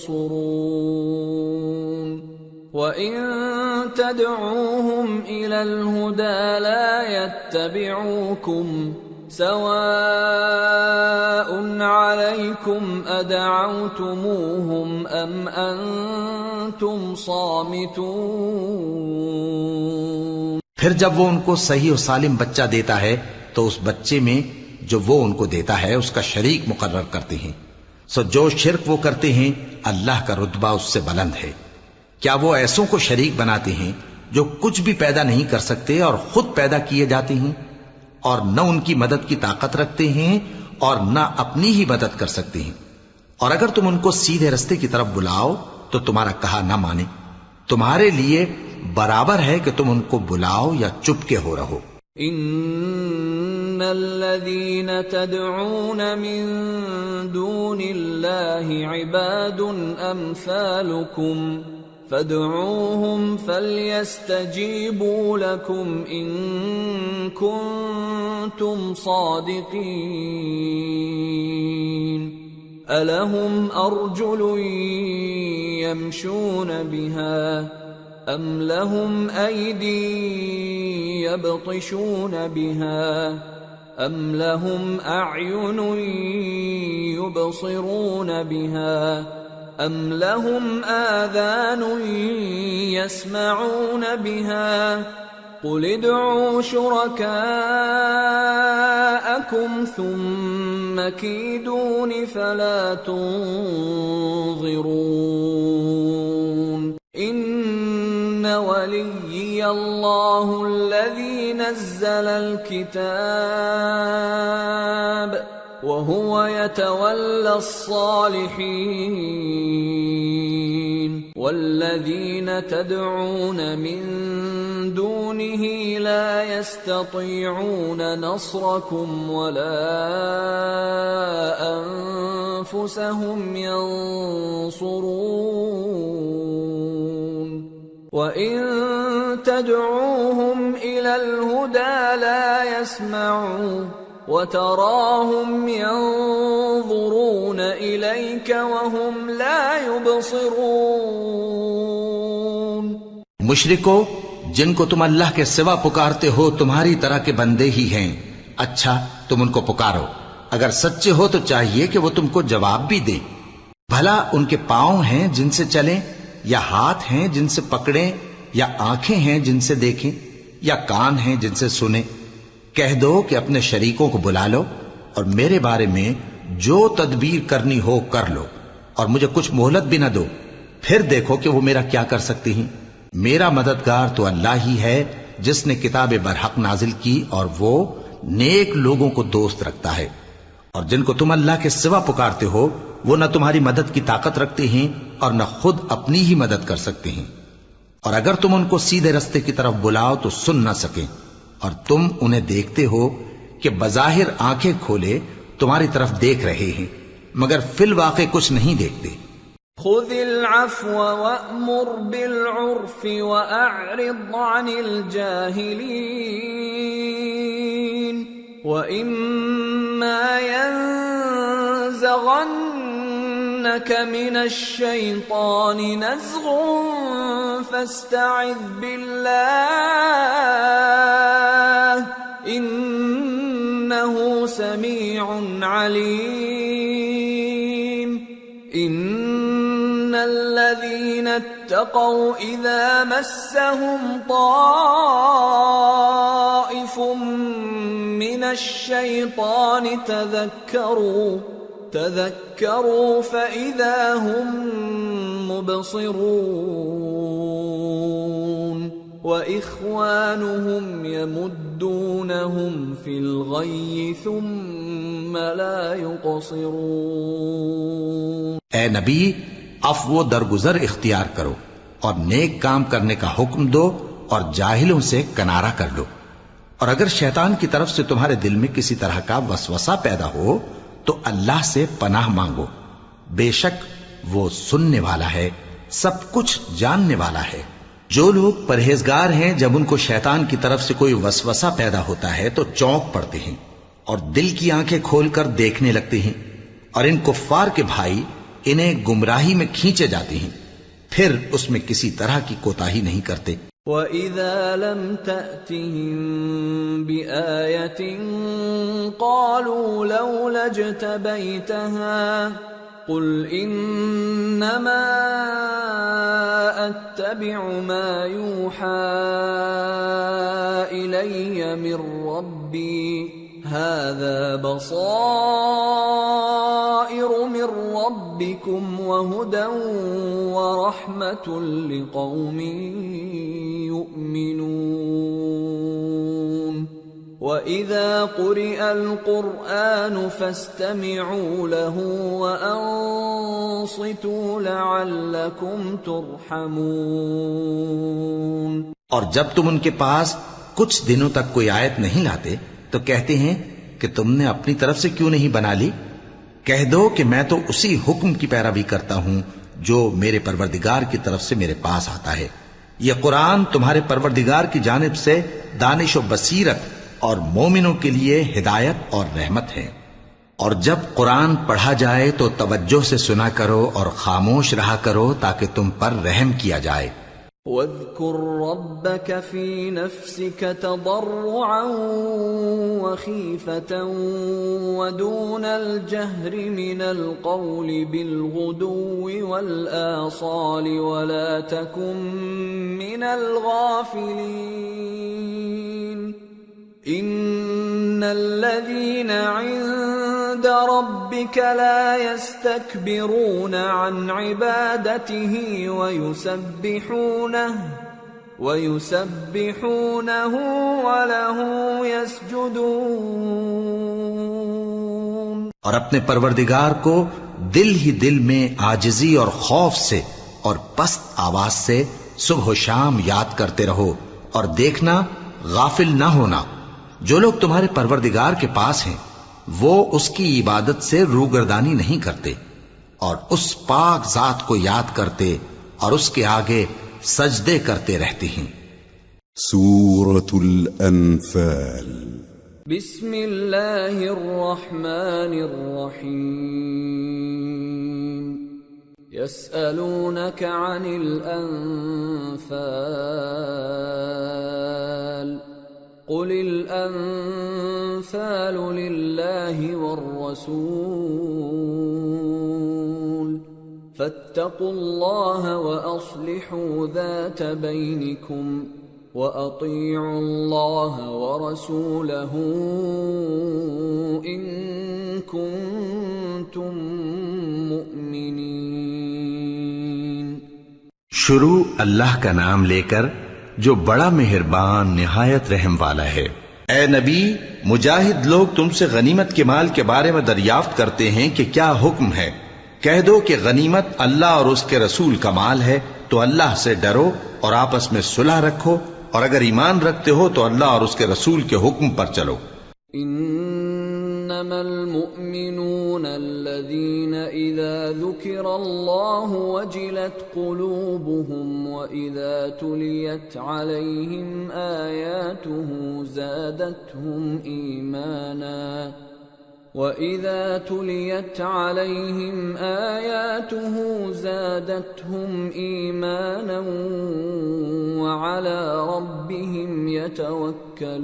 وَإِن تَدْعُوهُمْ إِلَى الْهُدَى لَا يَتَّبِعُوكُمْ سواء عليكم أدعوتموهم أم أنتم صامتون. پھر جب وہ ان کو صحیح و سالم بچہ دیتا ہے تو اس بچے میں جو وہ ان کو دیتا ہے اس کا شریک مقرر کرتے ہیں. سو جو شرک وہ کرتے ہیں اللہ کا رتبہ اس سے بلند ہے. کیا وہ ایسوں کو شریک بناتے ہیں جو کچھ بھی پیدا نہیں کر سکتے اور خود پیدا کیے جاتے ہیں اور نہ ان کی مدد کی طاقت رکھتے ہیں اور نہ اپنی ہی مدد کر سکتے ہیں. اور اگر تم ان کو سیدھے رستے کی طرف بلاؤ تو تمہارا کہا نہ مانے. تمہارے لیے برابر ہے کہ تم ان کو بلاؤ یا چپ کے ہو رہو. ان الذين تدعون من دون الله عباد امثالكم فادعوهم فليستجيبوا لكم إن كنتم صادقين. ألهم أرجل يمشون بها أم لهم أيدي يبطشون بها أم لهم أعين يبصرون بها أَمْ لَهُمْ آذَانٌ يَسْمَعُونَ بِهَا قُلِ ادْعُوا شُرَكَاءَكُمْ ثُمَّ كِيدُونِ فَلَا تُنظِرُونَ. إِنَّ وَلِيِّيَ اللَّهُ الَّذِي نَزَّلَ الْكِتَابَ وَهُوَ يَتَوَلَّى الصَّالِحِينَ. وَالَّذِينَ تَدْعُونَ مِن دُونِهِ لَا يَسْتَطِيعُونَ نَصْرَكُمْ وَلَا أَنفُسَهُمْ يَنصُرُونَ. وَإِن تَدْعُوهُمْ إِلَى الْهُدَى لَا يَسْمَعُوا وَتَرَاهُمْ يَنظُرُونَ إِلَيْكَ وَهُمْ لَا يُبْصِرُونَ. مشرکو جن کو تم اللہ کے سوا پکارتے ہو تمہاری طرح کے بندے ہی ہیں. اچھا تم ان کو پکارو. اگر سچے ہو تو چاہیے کہ وہ تم کو جواب بھی دیں. بھلا ان کے پاؤں ہیں جن سے چلیں یا ہاتھ ہیں جن سے پکڑیں یا آنکھیں ہیں جن سے دیکھیں یا کان ہیں جن سے سنیں؟ کہہ دو کہ اپنے شریکوں کو بلا لو اور میرے بارے میں جو تدبیر کرنی ہو کر لو اور مجھے کچھ مہلت بھی نہ دو. پھر دیکھو کہ وہ میرا کیا کر سکتے ہیں. میرا مددگار تو اللہ ہی ہے جس نے کتاب برحق نازل کی اور وہ نیک لوگوں کو دوست رکھتا ہے. اور جن کو تم اللہ کے سوا پکارتے ہو وہ نہ تمہاری مدد کی طاقت رکھتے ہیں اور نہ خود اپنی ہی مدد کر سکتے ہیں. اور اگر تم ان کو سیدھے رستے کی طرف بلاؤ تو سن نہ سکیں اور تم انہیں دیکھتے ہو کہ بظاہر آنکھیں کھولے تمہاری طرف دیکھ رہے ہیں مگر فی الواقع کچھ نہیں دیکھتے. خذ العفو وأمر بالعرف وأعرض عن الجاهلين وإما ينزغنك من الشيطان نزغ فاستعذ بالله إنه سميع عليم. اتقوا اذا مسهم طائف من الشيطان تذكروا فاذا هم مبصرون وإخوانهم يمدونهم في الغي ثم لا يقصرون۔ اے نبی، عفو و درگزر اختیار کرو اور نیک کام کرنے کا حکم دو اور جاہلوں سے کنارہ کر لو، اور اگر شیطان کی طرف سے تمہارے دل میں کسی طرح کا وسوسہ پیدا ہو تو اللہ سے پناہ مانگو، بے شک وہ سننے والا ہے، سب کچھ جاننے والا ہے۔ جو لوگ پرہیزگار ہیں جب ان کو شیطان کی طرف سے کوئی وسوسہ پیدا ہوتا ہے تو چونک پڑتے ہیں اور دل کی آنکھیں کھول کر دیکھنے لگتے ہیں، اور ان کفار کے بھائی انہیں گمراہی میں کھینچے جاتے ہیں، پھر اس میں کسی طرح کی کوتاہی نہیں کرتے۔ وَإِذَا لَمْ تَأْتِهِمْ بِآيَةٍ قَالُوا لَوْلَا اجْتَبَيْتَهَا قُلْ إِنَّمَا أَتَّبِعُ مَا يُوحَى إِلَيَّ مِنْ رَبِّي هَذَا بَصَائِرُ مِنْ رَبِّكُمْ وَهُدًى وَرَحْمَةٌ لِقَوْمٍ يُؤْمِنُونَ۔ وَإِذَا قُرِئَ الْقُرْآنُ فَاسْتَمِعُوا لَهُ وَأَنصِتُوا لَعَلَّكُمْ تُرْحَمُونَ۔ اور جب تم ان کے پاس کچھ دنوں تک کوئی آیت نہیں لاتے تو کہتے ہیں کہ تم نے اپنی طرف سے کیوں نہیں بنا لی؟ کہہ دو کہ میں تو اسی حکم کی پیروی کرتا ہوں جو میرے پروردگار کی طرف سے میرے پاس آتا ہے۔ یہ قرآن تمہارے پروردگار کی جانب سے دانش و بصیرت اور مومنوں کے لیے ہدایت اور رحمت ہے۔ اور جب قرآن پڑھا جائے تو توجہ سے سنا کرو اور خاموش رہا کرو تاکہ تم پر رحم کیا جائے۔ وَاذْكُرْ رَبَّكَ فِي نَفْسِكَ تَضَرُّعًا وَخِيفَةً وَدُونَ الْجَهْرِ مِنَ الْقَوْلِ بِالْغُدُوِّ وَالْآصَالِ وَلَا تَكُن مِّنَ الْغَافِلِينَ۔ إِنَّ الَّذِينَ عِندَ رَبِّكَ لَا يَسْتَكْبِرُونَ عَنْ عِبَادَتِهِ وَيُسَبِّحُونَهُ وَلَهُ يَسْجُدُونَ۔ اور اپنے پروردگار کو دل ہی دل میں عاجزی اور خوف سے اور پست آواز سے صبح و شام یاد کرتے رہو، اور دیکھنا غافل نہ ہونا۔ جو لوگ تمہارے پروردگار کے پاس ہیں وہ اس کی عبادت سے روگردانی نہیں کرتے، اور اس پاک ذات کو یاد کرتے اور اس کے آگے سجدے کرتے رہتے ہیں۔ سورة الأنفال۔ بسم اللہ الرحمن الرحیم۔ يسألونك عن الأنفال قل الأنفال لله والرسول فاتقوا الله وأصلحوا ذات بينكم وأطيعوا الله ورسوله إن كنتم مؤمنين۔ شروع اللہ کا نام لے کر جو بڑا مہربان نہایت رحم والا ہے۔ اے نبی، مجاہد لوگ تم سے غنیمت کے مال کے بارے میں دریافت کرتے ہیں کہ کیا حکم ہے۔ کہہ دو کہ غنیمت اللہ اور اس کے رسول کا مال ہے، تو اللہ سے ڈرو اور آپس میں صلح رکھو، اور اگر ایمان رکھتے ہو تو اللہ اور اس کے رسول کے حکم پر چلو۔ انما المؤمنون الذين اذا ذكر الله وجلت قلوبهم واذا تليت عليهم آياته زادتهم ايمانا وَإِذَا تُلِيَتْ عَلَيْهِمْ آيَاتُهُ زَادَتْهُمْ إِيمَانًا وَعَلَى رَبِّهِمْ يَتَوَكَّلُونَ۔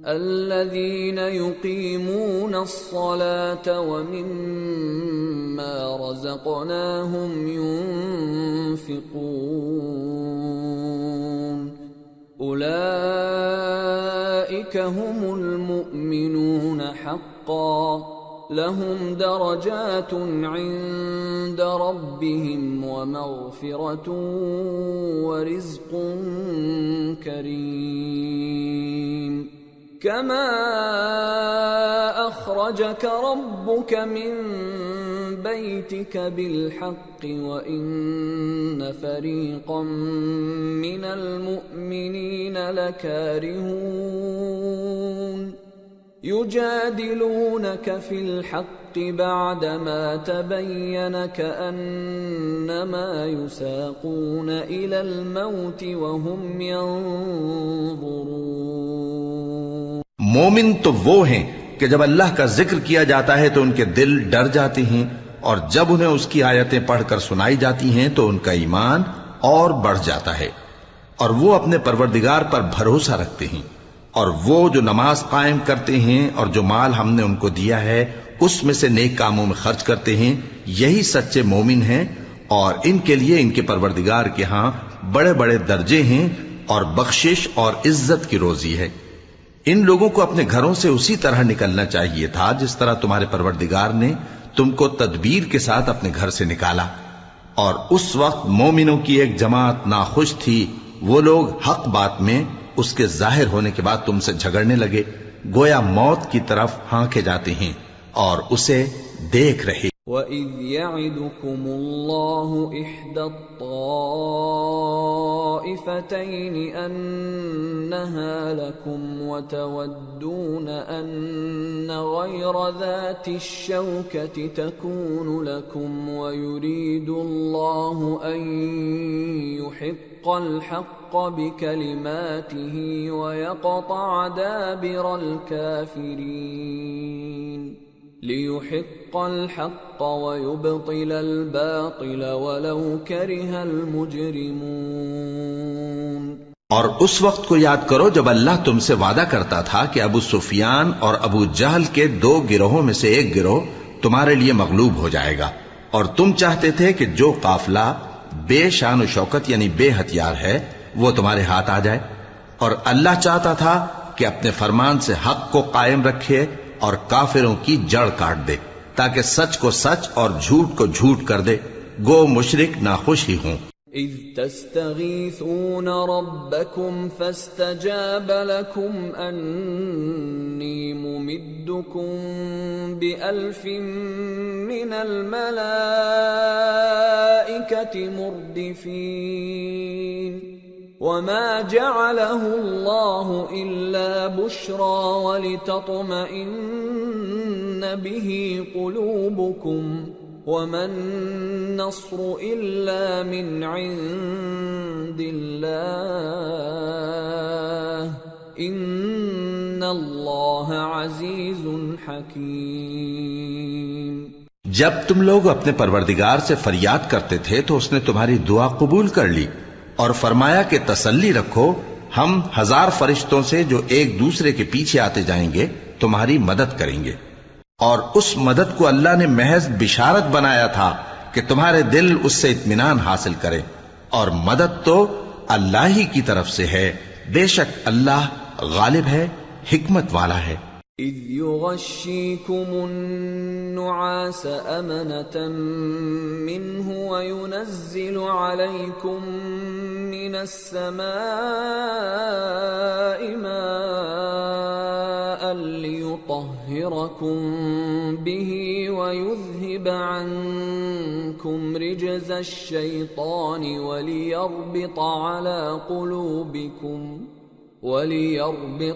الذين يقيمون الصلاة ومما رزقناهم ينفقون أولئك هم المؤمنون حقا لهم درجات عند ربهم ومغفرة ورزق كريم كما أخرجك ربك من بيتك بالحق وإن فريقا من المؤمنين لكارهون يجادلونك في الحق بعدما تبين كأنما يساقون إلى الموت وهم ينظرون. مومن تو وہ ہیں کہ جب اللہ کا ذکر کیا جاتا ہے تو ان کے دل ڈر جاتے ہیں، اور جب انہیں اس کی آیتیں پڑھ کر سنائی جاتی ہیں تو ان کا ایمان اور بڑھ جاتا ہے، اور وہ اپنے پروردگار پر بھروسہ رکھتے ہیں، اور وہ جو نماز قائم کرتے ہیں اور جو مال ہم نے ان کو دیا ہے اس میں سے نیک کاموں میں خرچ کرتے ہیں، یہی سچے مومن ہیں، اور ان کے لیے ان کے پروردگار کے ہاں بڑے بڑے درجے ہیں اور بخشش اور عزت کی روزی ہے. ان لوگوں کو اپنے گھروں سے اسی طرح نکلنا چاہیے تھا جس طرح تمہارے پروردگار نے تم کو تدبیر کے ساتھ اپنے گھر سے نکالا. اور اس وقت مومنوں کی ایک جماعت ناخوش تھی، وہ لوگ حق بات میں اس کے ظاہر ہونے کے بعد تم سے جھگڑنے لگے، گویا موت کی طرف ہانکے جاتے ہیں اور اسے دیکھ رہے. وَإِذْ يَعِدُكُمُ اللَّهُ إِحْدَى الطَّائِفَتَيْنِ أَنَّهَا لَكُمْ وَتَوَدُّونَ أَنَّ غَيْرَ ذَاتِ الشَّوْكَةِ تَكُونُ لَكُمْ وَيُرِيدُ اللَّهُ أَن يُحِقَّ الْحَقَّ بِكَلِمَاتِهِ وَيَقْطَعَ دَابِرَ الْكَافِرِينَ لِيُحِقَّ الْحَقَّ وَيُبْطِلَ الْبَاطِلَ وَلَوْ كَرِهَ الْمُجْرِمُونَ. اور اس وقت کو یاد کرو جب اللہ تم سے وعدہ کرتا تھا کہ ابو سفیان اور ابو جہل کے دو گروہوں میں سے ایک گروہ تمہارے لیے مغلوب ہو جائے گا، اور تم چاہتے تھے کہ جو قافلہ بے شان و شوکت یعنی بے ہتھیار ہے وہ تمہارے ہاتھ آ جائے، اور اللہ چاہتا تھا کہ اپنے فرمان سے حق کو قائم رکھے اور کافروں کی جڑ کاٹ دے، تاکہ سچ کو سچ اور جھوٹ کو جھوٹ کر دے، گو مشرک ناخوش ہی ہوں. اذ تستغیثون ربکم فاستجاب لکم انی ممدکم بألف من الملائکة مردفین وما جعله الله إلا بشرى ولتطمئن به قلوبكم وما النصر إلا من عند الله إن الله عزيز حكيم. جب تم لوگ اپنے پروردگار سے فریاد کرتے تھے تو اس نے تمہاری دعا قبول کر لی اور فرمایا کہ تسلی رکھو، ہم 1000 فرشتوں سے جو ایک دوسرے کے پیچھے آتے جائیں گے تمہاری مدد کریں گے. اور اس مدد کو اللہ نے محض بشارت بنایا تھا کہ تمہارے دل اس سے اطمینان حاصل کرے، اور مدد تو اللہ ہی کی طرف سے ہے، بے شک اللہ غالب ہے، حکمت والا ہے. اذ يغشيكم النعاس أمنة منه وينزل عليكم من السماء ماء ليطهركم به ويذهب عنكم رجز الشيطان وليربط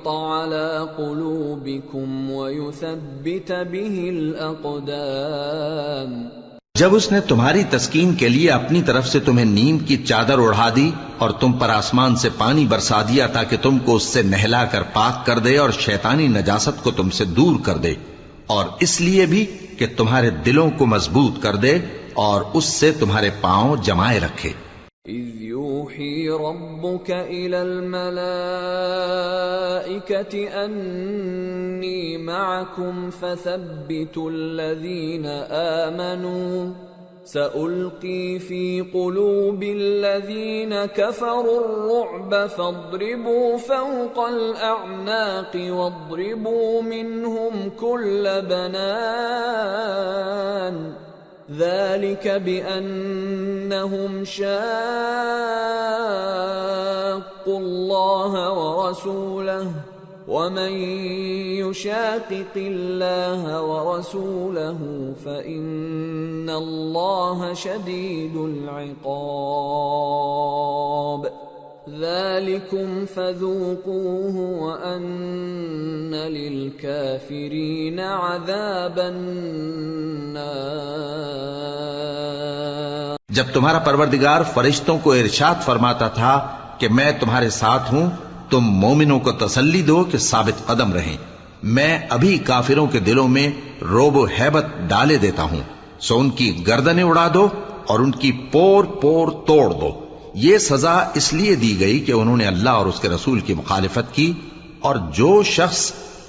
على قلوبكم ويثبت به الأقدام. جب اس نے تمہاری تسکین کے لیے اپنی طرف سے تمہیں نیند کی چادر اڑھا دی اور تم پر آسمان سے پانی برسا دیا تاکہ تم کو اس سے نہلا کر پاک کر دے اور شیطانی نجاست کو تم سے دور کر دے، اور اس لیے بھی کہ تمہارے دلوں کو مضبوط کر دے اور اس سے تمہارے پاؤں جمائے رکھے. إذ يوحي ربك إلى الملائكة أني معكم فثبتوا الذين آمنوا سألقي في قلوب الذين كفروا الرعب فاضربوا فوق الأعناق واضربوا منهم كل بنان ذلك بأنهم شاقوا الله ورسوله ومن يشاقق الله ورسوله فإن الله شديد العقاب ذلكم فذوقوه وأن للكافرين عذاب النار۔ جب تمہارا پروردگار فرشتوں کو ارشاد فرماتا تھا کہ میں تمہارے ساتھ ہوں، تم مومنوں کو تسلی دو کہ ثابت قدم رہیں، میں ابھی کافروں کے دلوں میں رعب و ہیبت ڈالے دیتا ہوں، سو ان کی گردنیں اڑا دو اور ان کی پور پور توڑ دو۔ یہ سزا اس لیے دی گئی کہ انہوں نے اللہ اور اس کے رسول کی مخالفت کی، اور جو شخص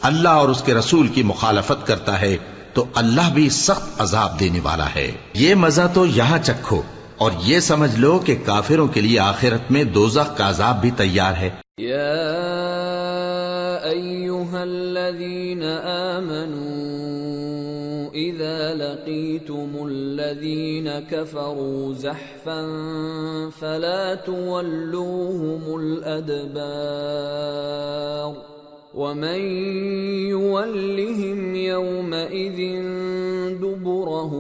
اللہ اور اس کے رسول کی مخالفت کرتا ہے تو اللہ بھی سخت عذاب دینے والا ہے۔ یہ مزہ تو یہاں چکھو اور یہ سمجھ لو کہ کافروں کے لیے آخرت میں دوزخ کا عذاب بھی تیار ہے۔ یا ایھا الذین آمنوا اذا لقیتم الذین کفروا زحفا فلا تولوهم الادبار ومن يولهم يومئذ دبره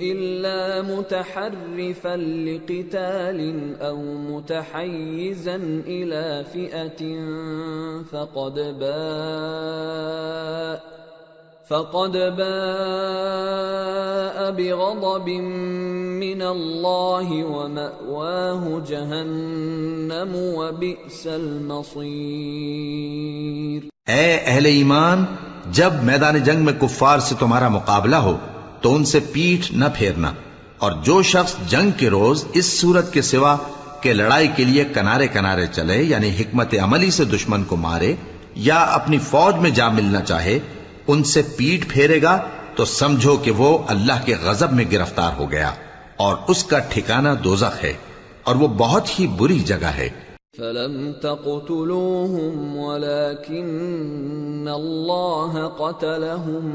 إلا متحرفا لقتال أو متحيزا إلى فئة فقد باء بغضب من الله ومأواه جهنم وبئس المصير۔ اے اہل ایمان، جب میدان جنگ میں کفار سے تمہارا مقابلہ ہو تو ان سے پیٹھ نہ پھیرنا، اور جو شخص جنگ کے روز اس صورت کے سوا کہ لڑائی کے لیے کنارے کنارے چلے، یعنی حکمت عملی سے دشمن کو مارے یا اپنی فوج میں جا ملنا چاہے، ان سے پیٹ پھیرے گا تو سمجھو کہ وہ اللہ کے غضب میں گرفتار ہو گیا، اور اس کا ٹھکانہ دوزخ ہے، اور وہ بہت ہی بری جگہ ہے۔ فلم تقتلوهم ولكن الله قتلهم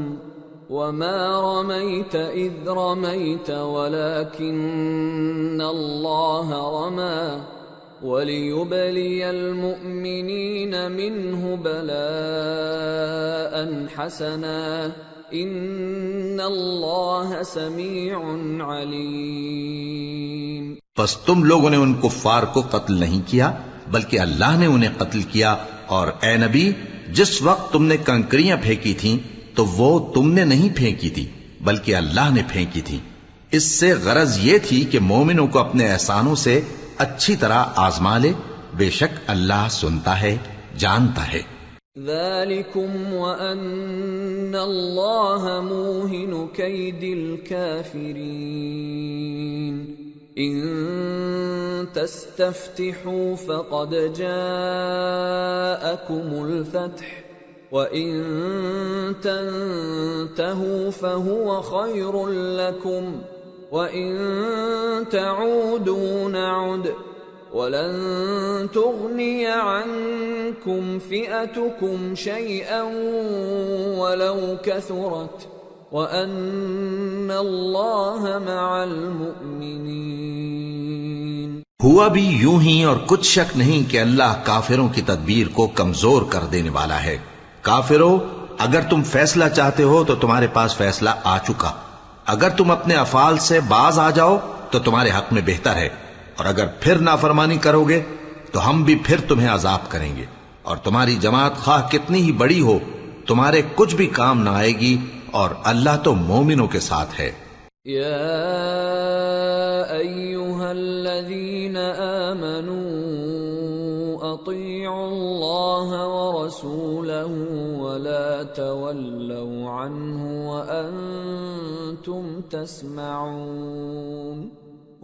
وما رميت إذ رميت ولكن الله رمى وليبلي المؤمنين منه بلاء حسنا إن الله سميع عليم۔ پس تم لوگوں نے ان کفار کو قتل نہیں کیا بلکہ اللہ نے انہیں قتل کیا، اور اے نبی جس وقت تم نے کنکریاں پھینکی تھیں تو وہ تم نے نہیں پھینکی تھی بلکہ اللہ نے پھینکی تھی۔ اس سے غرض یہ تھی کہ مومنوں کو اپنے احسانوں سے اچھی طرح آزما لے، بے شک اللہ سنتا ہے، جانتا ہے۔ ذَلِكُمْ وَأَنَّ اللَّهَ مُوهِنُ كَيْدِ الْكَافِرِينَ إِن تَسْتَفْتِحُوا فَقَدْ جَاءَكُمُ الْفَتْحُ وَإِن تَنْتَهُوا فَهُوَ خَيْرٌ لَكُمْ وَإِن تَعُودُوا نَعُدْ وَلَن تُغْنِيَ عَنكُمْ فِئَتُكُمْ شَيْئًا وَلَوْ كَثُرَتْ وَأَنَّ اللَّهَ مَعَ الْمُؤْمِنِينَ۔ ہوا بھی یوں ہی، اور کچھ شک نہیں کہ اللہ کافروں کی تدبیر کو کمزور کر دینے والا ہے۔ کافرو، اگر تم فیصلہ چاہتے ہو تو تمہارے پاس فیصلہ آ چکا، اگر تم اپنے افعال سے باز آ جاؤ تو تمہارے حق میں بہتر ہے، اور اگر پھر نافرمانی کرو گے تو ہم بھی پھر تمہیں عذاب کریں گے، اور تمہاری جماعت خواہ کتنی ہی بڑی ہو تمہارے کچھ بھی کام نہ آئے گی، اور اللہ تو مومنوں کے ساتھ ہے۔ یا ایھا الذین آمنوا اطیعوا اللہ ورسولہ ولا تولوا عنہ وانتم تسمعون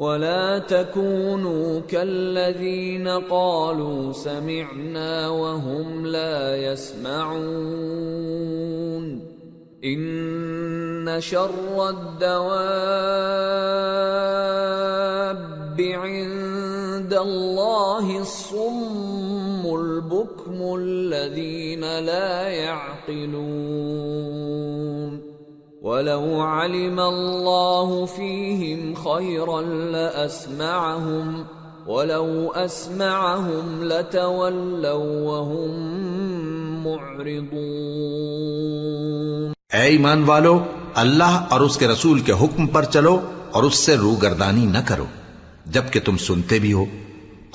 ولا تكونوا كالذين قالوا سمعنا وهم لا يسمعون ان شر الدواب عند الله الصم البكم الذين لا يعقلون ولو علم الله فيهم خيرا لأسمعهم ولو أسمعهم لتولوا وهم معرضون۔ اے ایمان والو، اللہ اور اس کے رسول کے حکم پر چلو اور اس سے روگردانی نہ کرو جبکہ تم سنتے بھی ہو،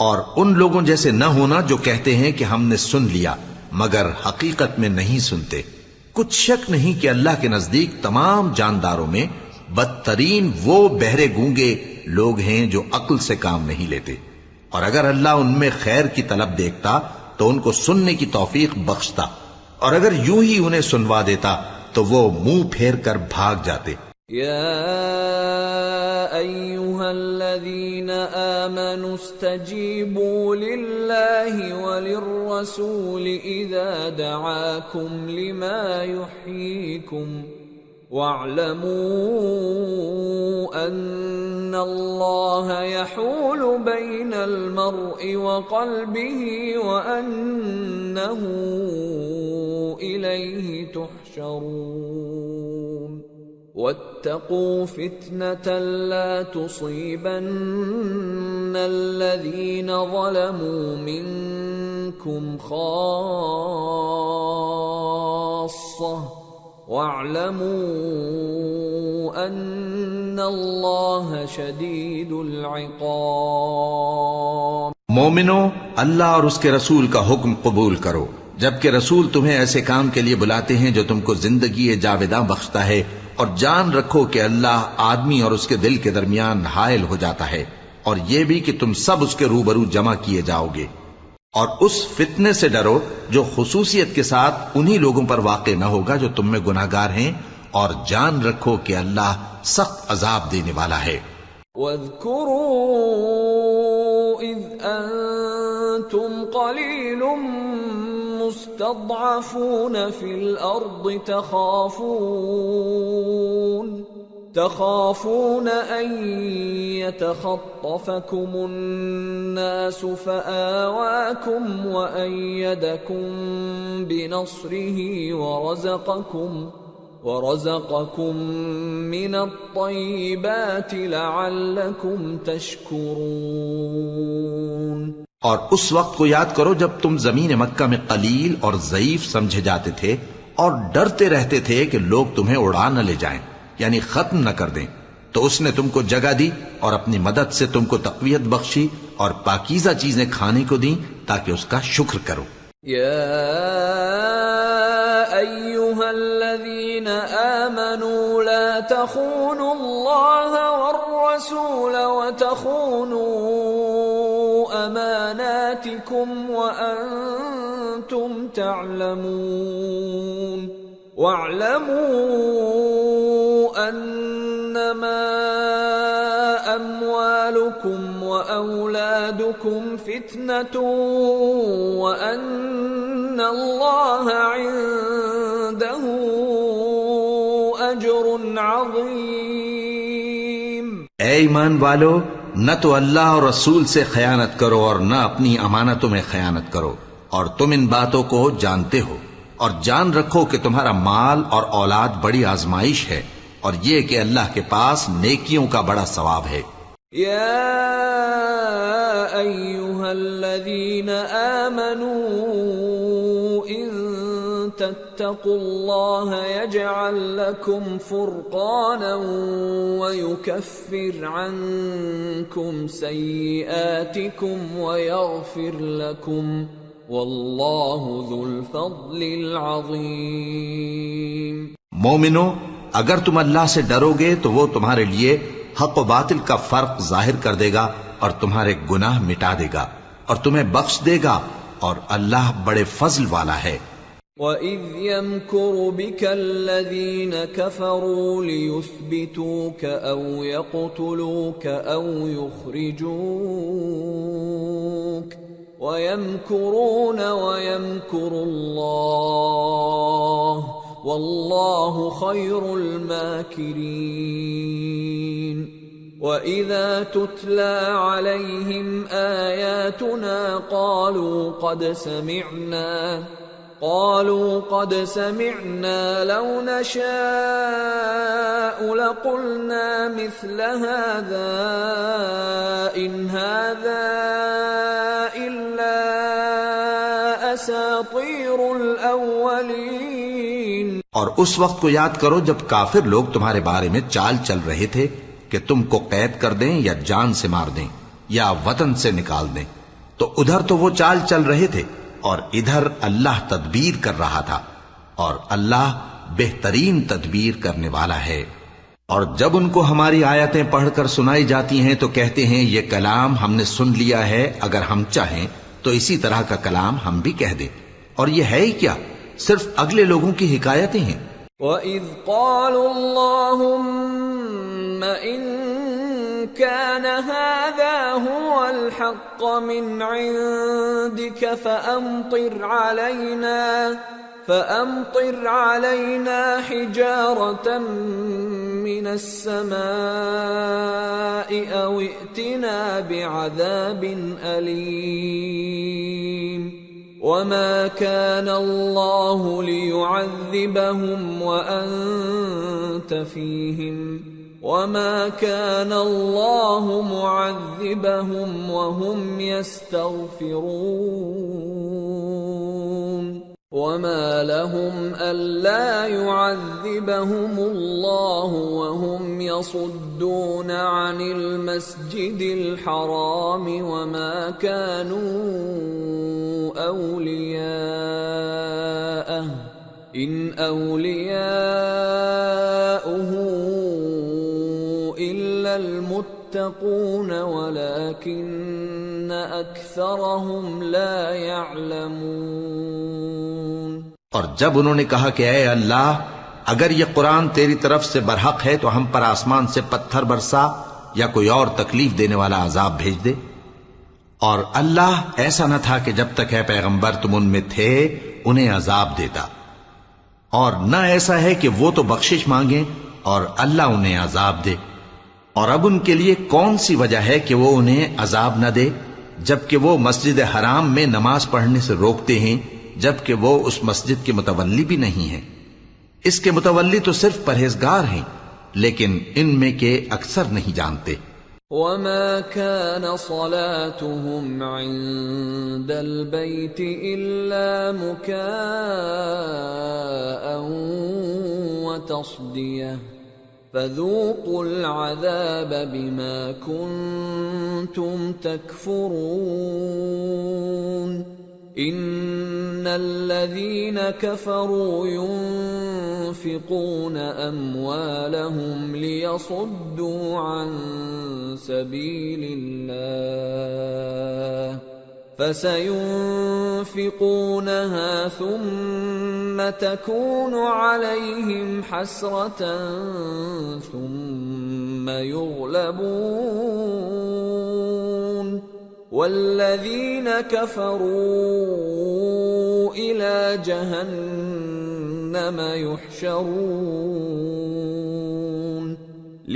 اور ان لوگوں جیسے نہ ہونا جو کہتے ہیں کہ ہم نے سن لیا مگر حقیقت میں نہیں سنتے۔ کچھ شک نہیں کہ اللہ کے نزدیک تمام جانداروں میں بدترین وہ بہرے گونگے لوگ ہیں جو عقل سے کام نہیں لیتے، اور اگر اللہ ان میں خیر کی طلب دیکھتا تو ان کو سننے کی توفیق بخشتا، اور اگر یوں ہی انہیں سنوا دیتا تو وہ منہ پھیر کر بھاگ جاتے۔ یا ایھا الذین آمنوا استجیبوا للہ وللرسول اذا دعاکم لما یحییکم واعلموا ان اللہ یحول بین المرء وقلبہ وانہ الیہ تحشرون واتقوا فتنة لا تصيبن الذين ظلموا منكم خاصة واعلموا أن الله شديد العقاب۔ مومنو، اللہ اور اس کے رسول کا حکم قبول کرو جبکہ رسول تمہیں ایسے کام کے لیے بلاتے ہیں جو تم کو زندگی جاوداں بخشتا ہے، اور جان رکھو کہ اللہ آدمی اور اس کے دل کے درمیان حائل ہو جاتا ہے، اور یہ بھی کہ تم سب اس کے روبرو جمع کیے جاؤ گے، اور اس فتنے سے ڈرو جو خصوصیت کے ساتھ انہی لوگوں پر واقع نہ ہوگا جو تم میں گناہگار ہیں، اور جان رکھو کہ اللہ سخت عذاب دینے والا ہے۔ وَاذْكُرُوا إِذْ أَنْتُمْ قَلِيلٌ مستضعفون في الأرض تخافون أن يتخطفكم الناس فآواكم وأيدكم بنصره ورزقكم من الطيبات لعلكم تشكرون۔ اور اس وقت کو یاد کرو جب تم زمین مکہ میں قلیل اور ضعیف سمجھے جاتے تھے اور ڈرتے رہتے تھے کہ لوگ تمہیں اڑا نہ لے جائیں، یعنی ختم نہ کر دیں، تو اس نے تم کو جگہ دی اور اپنی مدد سے تم کو تقویت بخشی اور پاکیزہ چیزیں کھانے کو دیں تاکہ اس کا شکر کرو۔ یا ایھا الذین آمنوا لا تخونوا اللہ والرسول وتخونوا أماناتكم وأنتم تعلمون واعلموا أنما أموالكم وأولادكم فتنة وأن الله عنده أجر عظيم۔ اے ایمان والو، نہ تو اللہ اور رسول سے خیانت کرو اور نہ اپنی امانتوں میں خیانت کرو، اور تم ان باتوں کو جانتے ہو، اور جان رکھو کہ تمہارا مال اور اولاد بڑی آزمائش ہے، اور یہ کہ اللہ کے پاس نیکیوں کا بڑا ثواب ہے۔ یا ایھا الذین آمنوا ان تتقوا اللہ یجعل لکم فرقانا ویکفر عنکم سیئاتکم ویغفر لکم واللہ ذو الفضل العظیم۔ مومنو، اگر تم اللہ سے ڈرو گے تو وہ تمہارے لیے حق و باطل کا فرق ظاہر کر دے گا اور تمہارے گناہ مٹا دے گا اور تمہیں بخش دے گا، اور اللہ بڑے فضل والا ہے۔ وَإِذْ يَمْكُرُ بِكَ الَّذِينَ كَفَرُوا لِيُثْبِتُوكَ أَوْ يَقْتُلُوكَ أَوْ يُخْرِجُوكَ وَيَمْكُرُونَ وَيَمْكُرُ اللَّهُ وَاللَّهُ خَيْرُ الْمَاكِرِينَ وَإِذَا تُتْلَى عَلَيْهِمْ آيَاتُنَا قالوا قد سمعنا لو نشاء لقلنا مثل هذا إن هذا إلا أساطير الأولين۔ اور اس وقت کو یاد کرو جب کافر لوگ تمہارے بارے میں چال چل رہے تھے کہ تم کو قید کر دیں یا جان سے مار دیں یا وطن سے نکال دیں، تو ادھر تو وہ چال چل رہے تھے اور ادھر اللہ تدبیر کر رہا تھا، اور اللہ بہترین تدبیر کرنے والا ہے۔ اور جب ان کو ہماری آیتیں پڑھ کر سنائی جاتی ہیں تو کہتے ہیں یہ کلام ہم نے سن لیا ہے، اگر ہم چاہیں تو اسی طرح کا کلام ہم بھی کہہ دیں، اور یہ ہے ہی کیا، صرف اگلے لوگوں کی حکایتیں ہیں۔ وَإِذْ قَالُوا اللَّهُمَّ إِن كَانَ هَذَا هُوَ الْحَقَّ مِنْ عِندِكَ فَأَمْطِرْ عَلَيْنَا حِجَارَةً مِّنَ السَّمَاءِ أَوْ ائْتِنَا بِعَذَابٍ أَلِيمٍ وَمَا كَانَ اللَّهُ لِيُعَذِّبَهُمْ وَأَنْتَ فِيهِمْ وَمَا كَانَ اللَّهُ مُعَذِّبَهُمْ وَهُمْ يَسْتَغْفِرُونَ وَمَا لَهُمْ أَلَّا يُعَذِّبَهُمُ اللَّهُ وَهُمْ يَصُدُّونَ عَنِ الْمَسْجِدِ الْحَرَامِ وَمَا كَانُوا أَوْلِيَاءَهُ إِنْ أَوْلِيَاؤُهُ إِلَّا الْمُتَّقُونَ وَلَكِنَّ أَكْثَرَهُمْ لَا يَعْلَمُونَ۔ اور جب انہوں نے کہا کہ اے اللہ اگر یہ قرآن تیری طرف سے برحق ہے تو ہم پر آسمان سے پتھر برسا یا کوئی اور تکلیف دینے والا عذاب بھیج دے، اور اللہ ایسا نہ تھا کہ جب تک ہے پیغمبر تم ان میں تھے انہیں عذاب دیتا، اور نہ ایسا ہے کہ وہ تو بخشش مانگیں اور اللہ انہیں عذاب دے۔ اور اب ان کے لیے کون سی وجہ ہے کہ وہ انہیں عذاب نہ دے جبکہ وہ مسجد حرام میں نماز پڑھنے سے روکتے ہیں، جبکہ وہ اس مسجد کے متولی بھی نہیں ہیں۔ اس کے متولی تو صرف پرہیزگار ہیں، لیکن ان میں کے اکثر نہیں جانتے۔ وَمَا كَانَ صَلَاتُهُمْ عِندَ الْبَيْتِ إِلَّا مُكَاءً وَتَصْدِيَةً فَذُوقُوا الْعَذَابَ بِمَا كُنتُمْ تَكْفُرُونَ إِنَّ الَّذِينَ كَفَرُوا يُنْفِقُونَ أَمْوَالَهُمْ لِيَصُدُّوا عَنْ سَبِيلِ اللَّهِ فَسَيُنْفِقُونَهَا ثُمَّ تَكُونُ عَلَيْهِمْ حَسْرَةً ثُمَّ يُغْلَبُونَ وَالَّذِينَ كَفَرُوا إِلَى جَهَنَّمَ يُحْشَرُونَ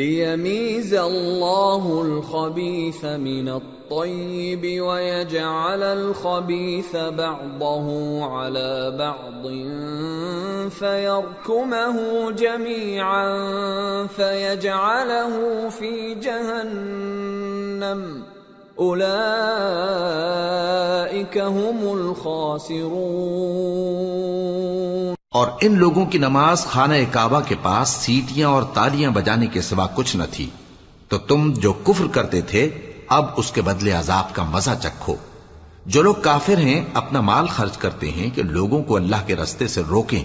لِيَمِيزَ اللَّهُ الْخَبِيثَ مِنَ الطَّيِّبِ وَيَجْعَلَ الْخَبِيثَ بَعْضَهُ عَلَى بَعْضٍ فَيَرْكُمَهُ جَمِيعًا فَيَجْعَلَهُ فِي جَهَنَّمَ اولئک هم الخاسرون۔ اور ان لوگوں کی نماز خانہ کعبہ کے پاس سیٹیاں اور تالیاں بجانے کے سوا کچھ نہ تھی، تو تم جو کفر کرتے تھے اب اس کے بدلے عذاب کا مزہ چکھو۔ جو لوگ کافر ہیں اپنا مال خرچ کرتے ہیں کہ لوگوں کو اللہ کے رستے سے روکیں،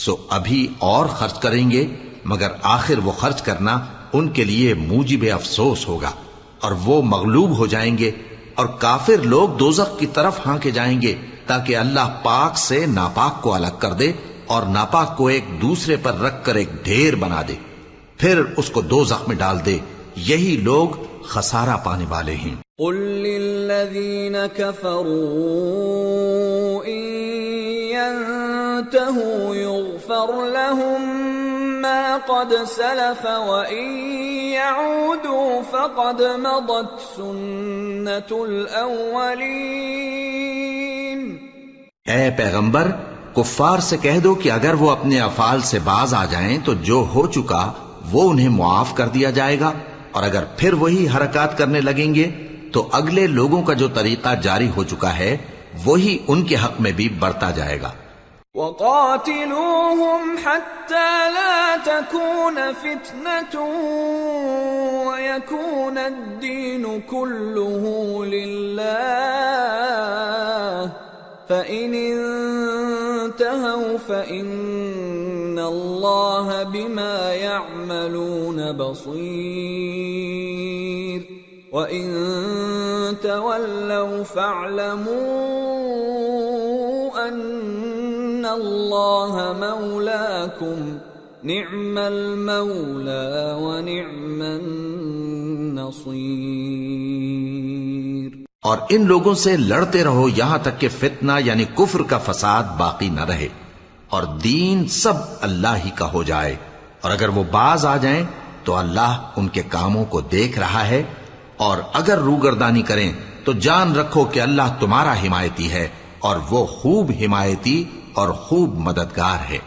سو ابھی اور خرچ کریں گے، مگر آخر وہ خرچ کرنا ان کے لیے موجب افسوس ہوگا، اور وہ مغلوب ہو جائیں گے، اور کافر لوگ دوزخ کی طرف ہانکے جائیں گے تاکہ اللہ پاک سے ناپاک کو الگ کر دے اور ناپاک کو ایک دوسرے پر رکھ کر ایک ڈھیر بنا دے، پھر اس کو دوزخ میں ڈال دے۔ یہی لوگ خسارہ پانے والے ہیں۔ قل للذین کفروا ان ينتهوا يغفر لهم ما قد سلف وان يعودوا فقد مضت سنة الاولین۔ اے پیغمبر، کفار سے کہہ دو کہ اگر وہ اپنے افعال سے باز آ جائیں تو جو ہو چکا وہ انہیں معاف کر دیا جائے گا، اور اگر پھر وہی حرکات کرنے لگیں گے تو اگلے لوگوں کا جو طریقہ جاری ہو چکا ہے وہی ان کے حق میں بھی بڑھتا جائے گا۔ وَقَاتِلُوهُمْ حَتَّى لَا تَكُونَ فِتْنَةٌ وَيَكُونَ الدِّينُ كُلُّهُ لِلَّهِ فَإِنِ انْتَهَوْا فَإِنَّ اللَّهَ بِمَا يَعْمَلُونَ بَصِيرٌ وَإِن تَوَلَّوْا فَاعْلَمُوا أَنَّ اللَّهَ مَوْلَاكُمْ نِعْمَ الْمَوْلَى وَنِعْمَ النَّصِيرُ۔ اور ان لوگوں سے لڑتے رہو یہاں تک کہ فتنہ یعنی کفر کا فساد باقی نہ رہے اور دین سب اللہ ہی کا ہو جائے، اور اگر وہ باز آ جائیں تو اللہ ان کے کاموں کو دیکھ رہا ہے، اور اگر روگردانی کریں تو جان رکھو کہ اللہ تمہارا حمایتی ہے اور وہ خوب حمایتی اور خوب مددگار ہے۔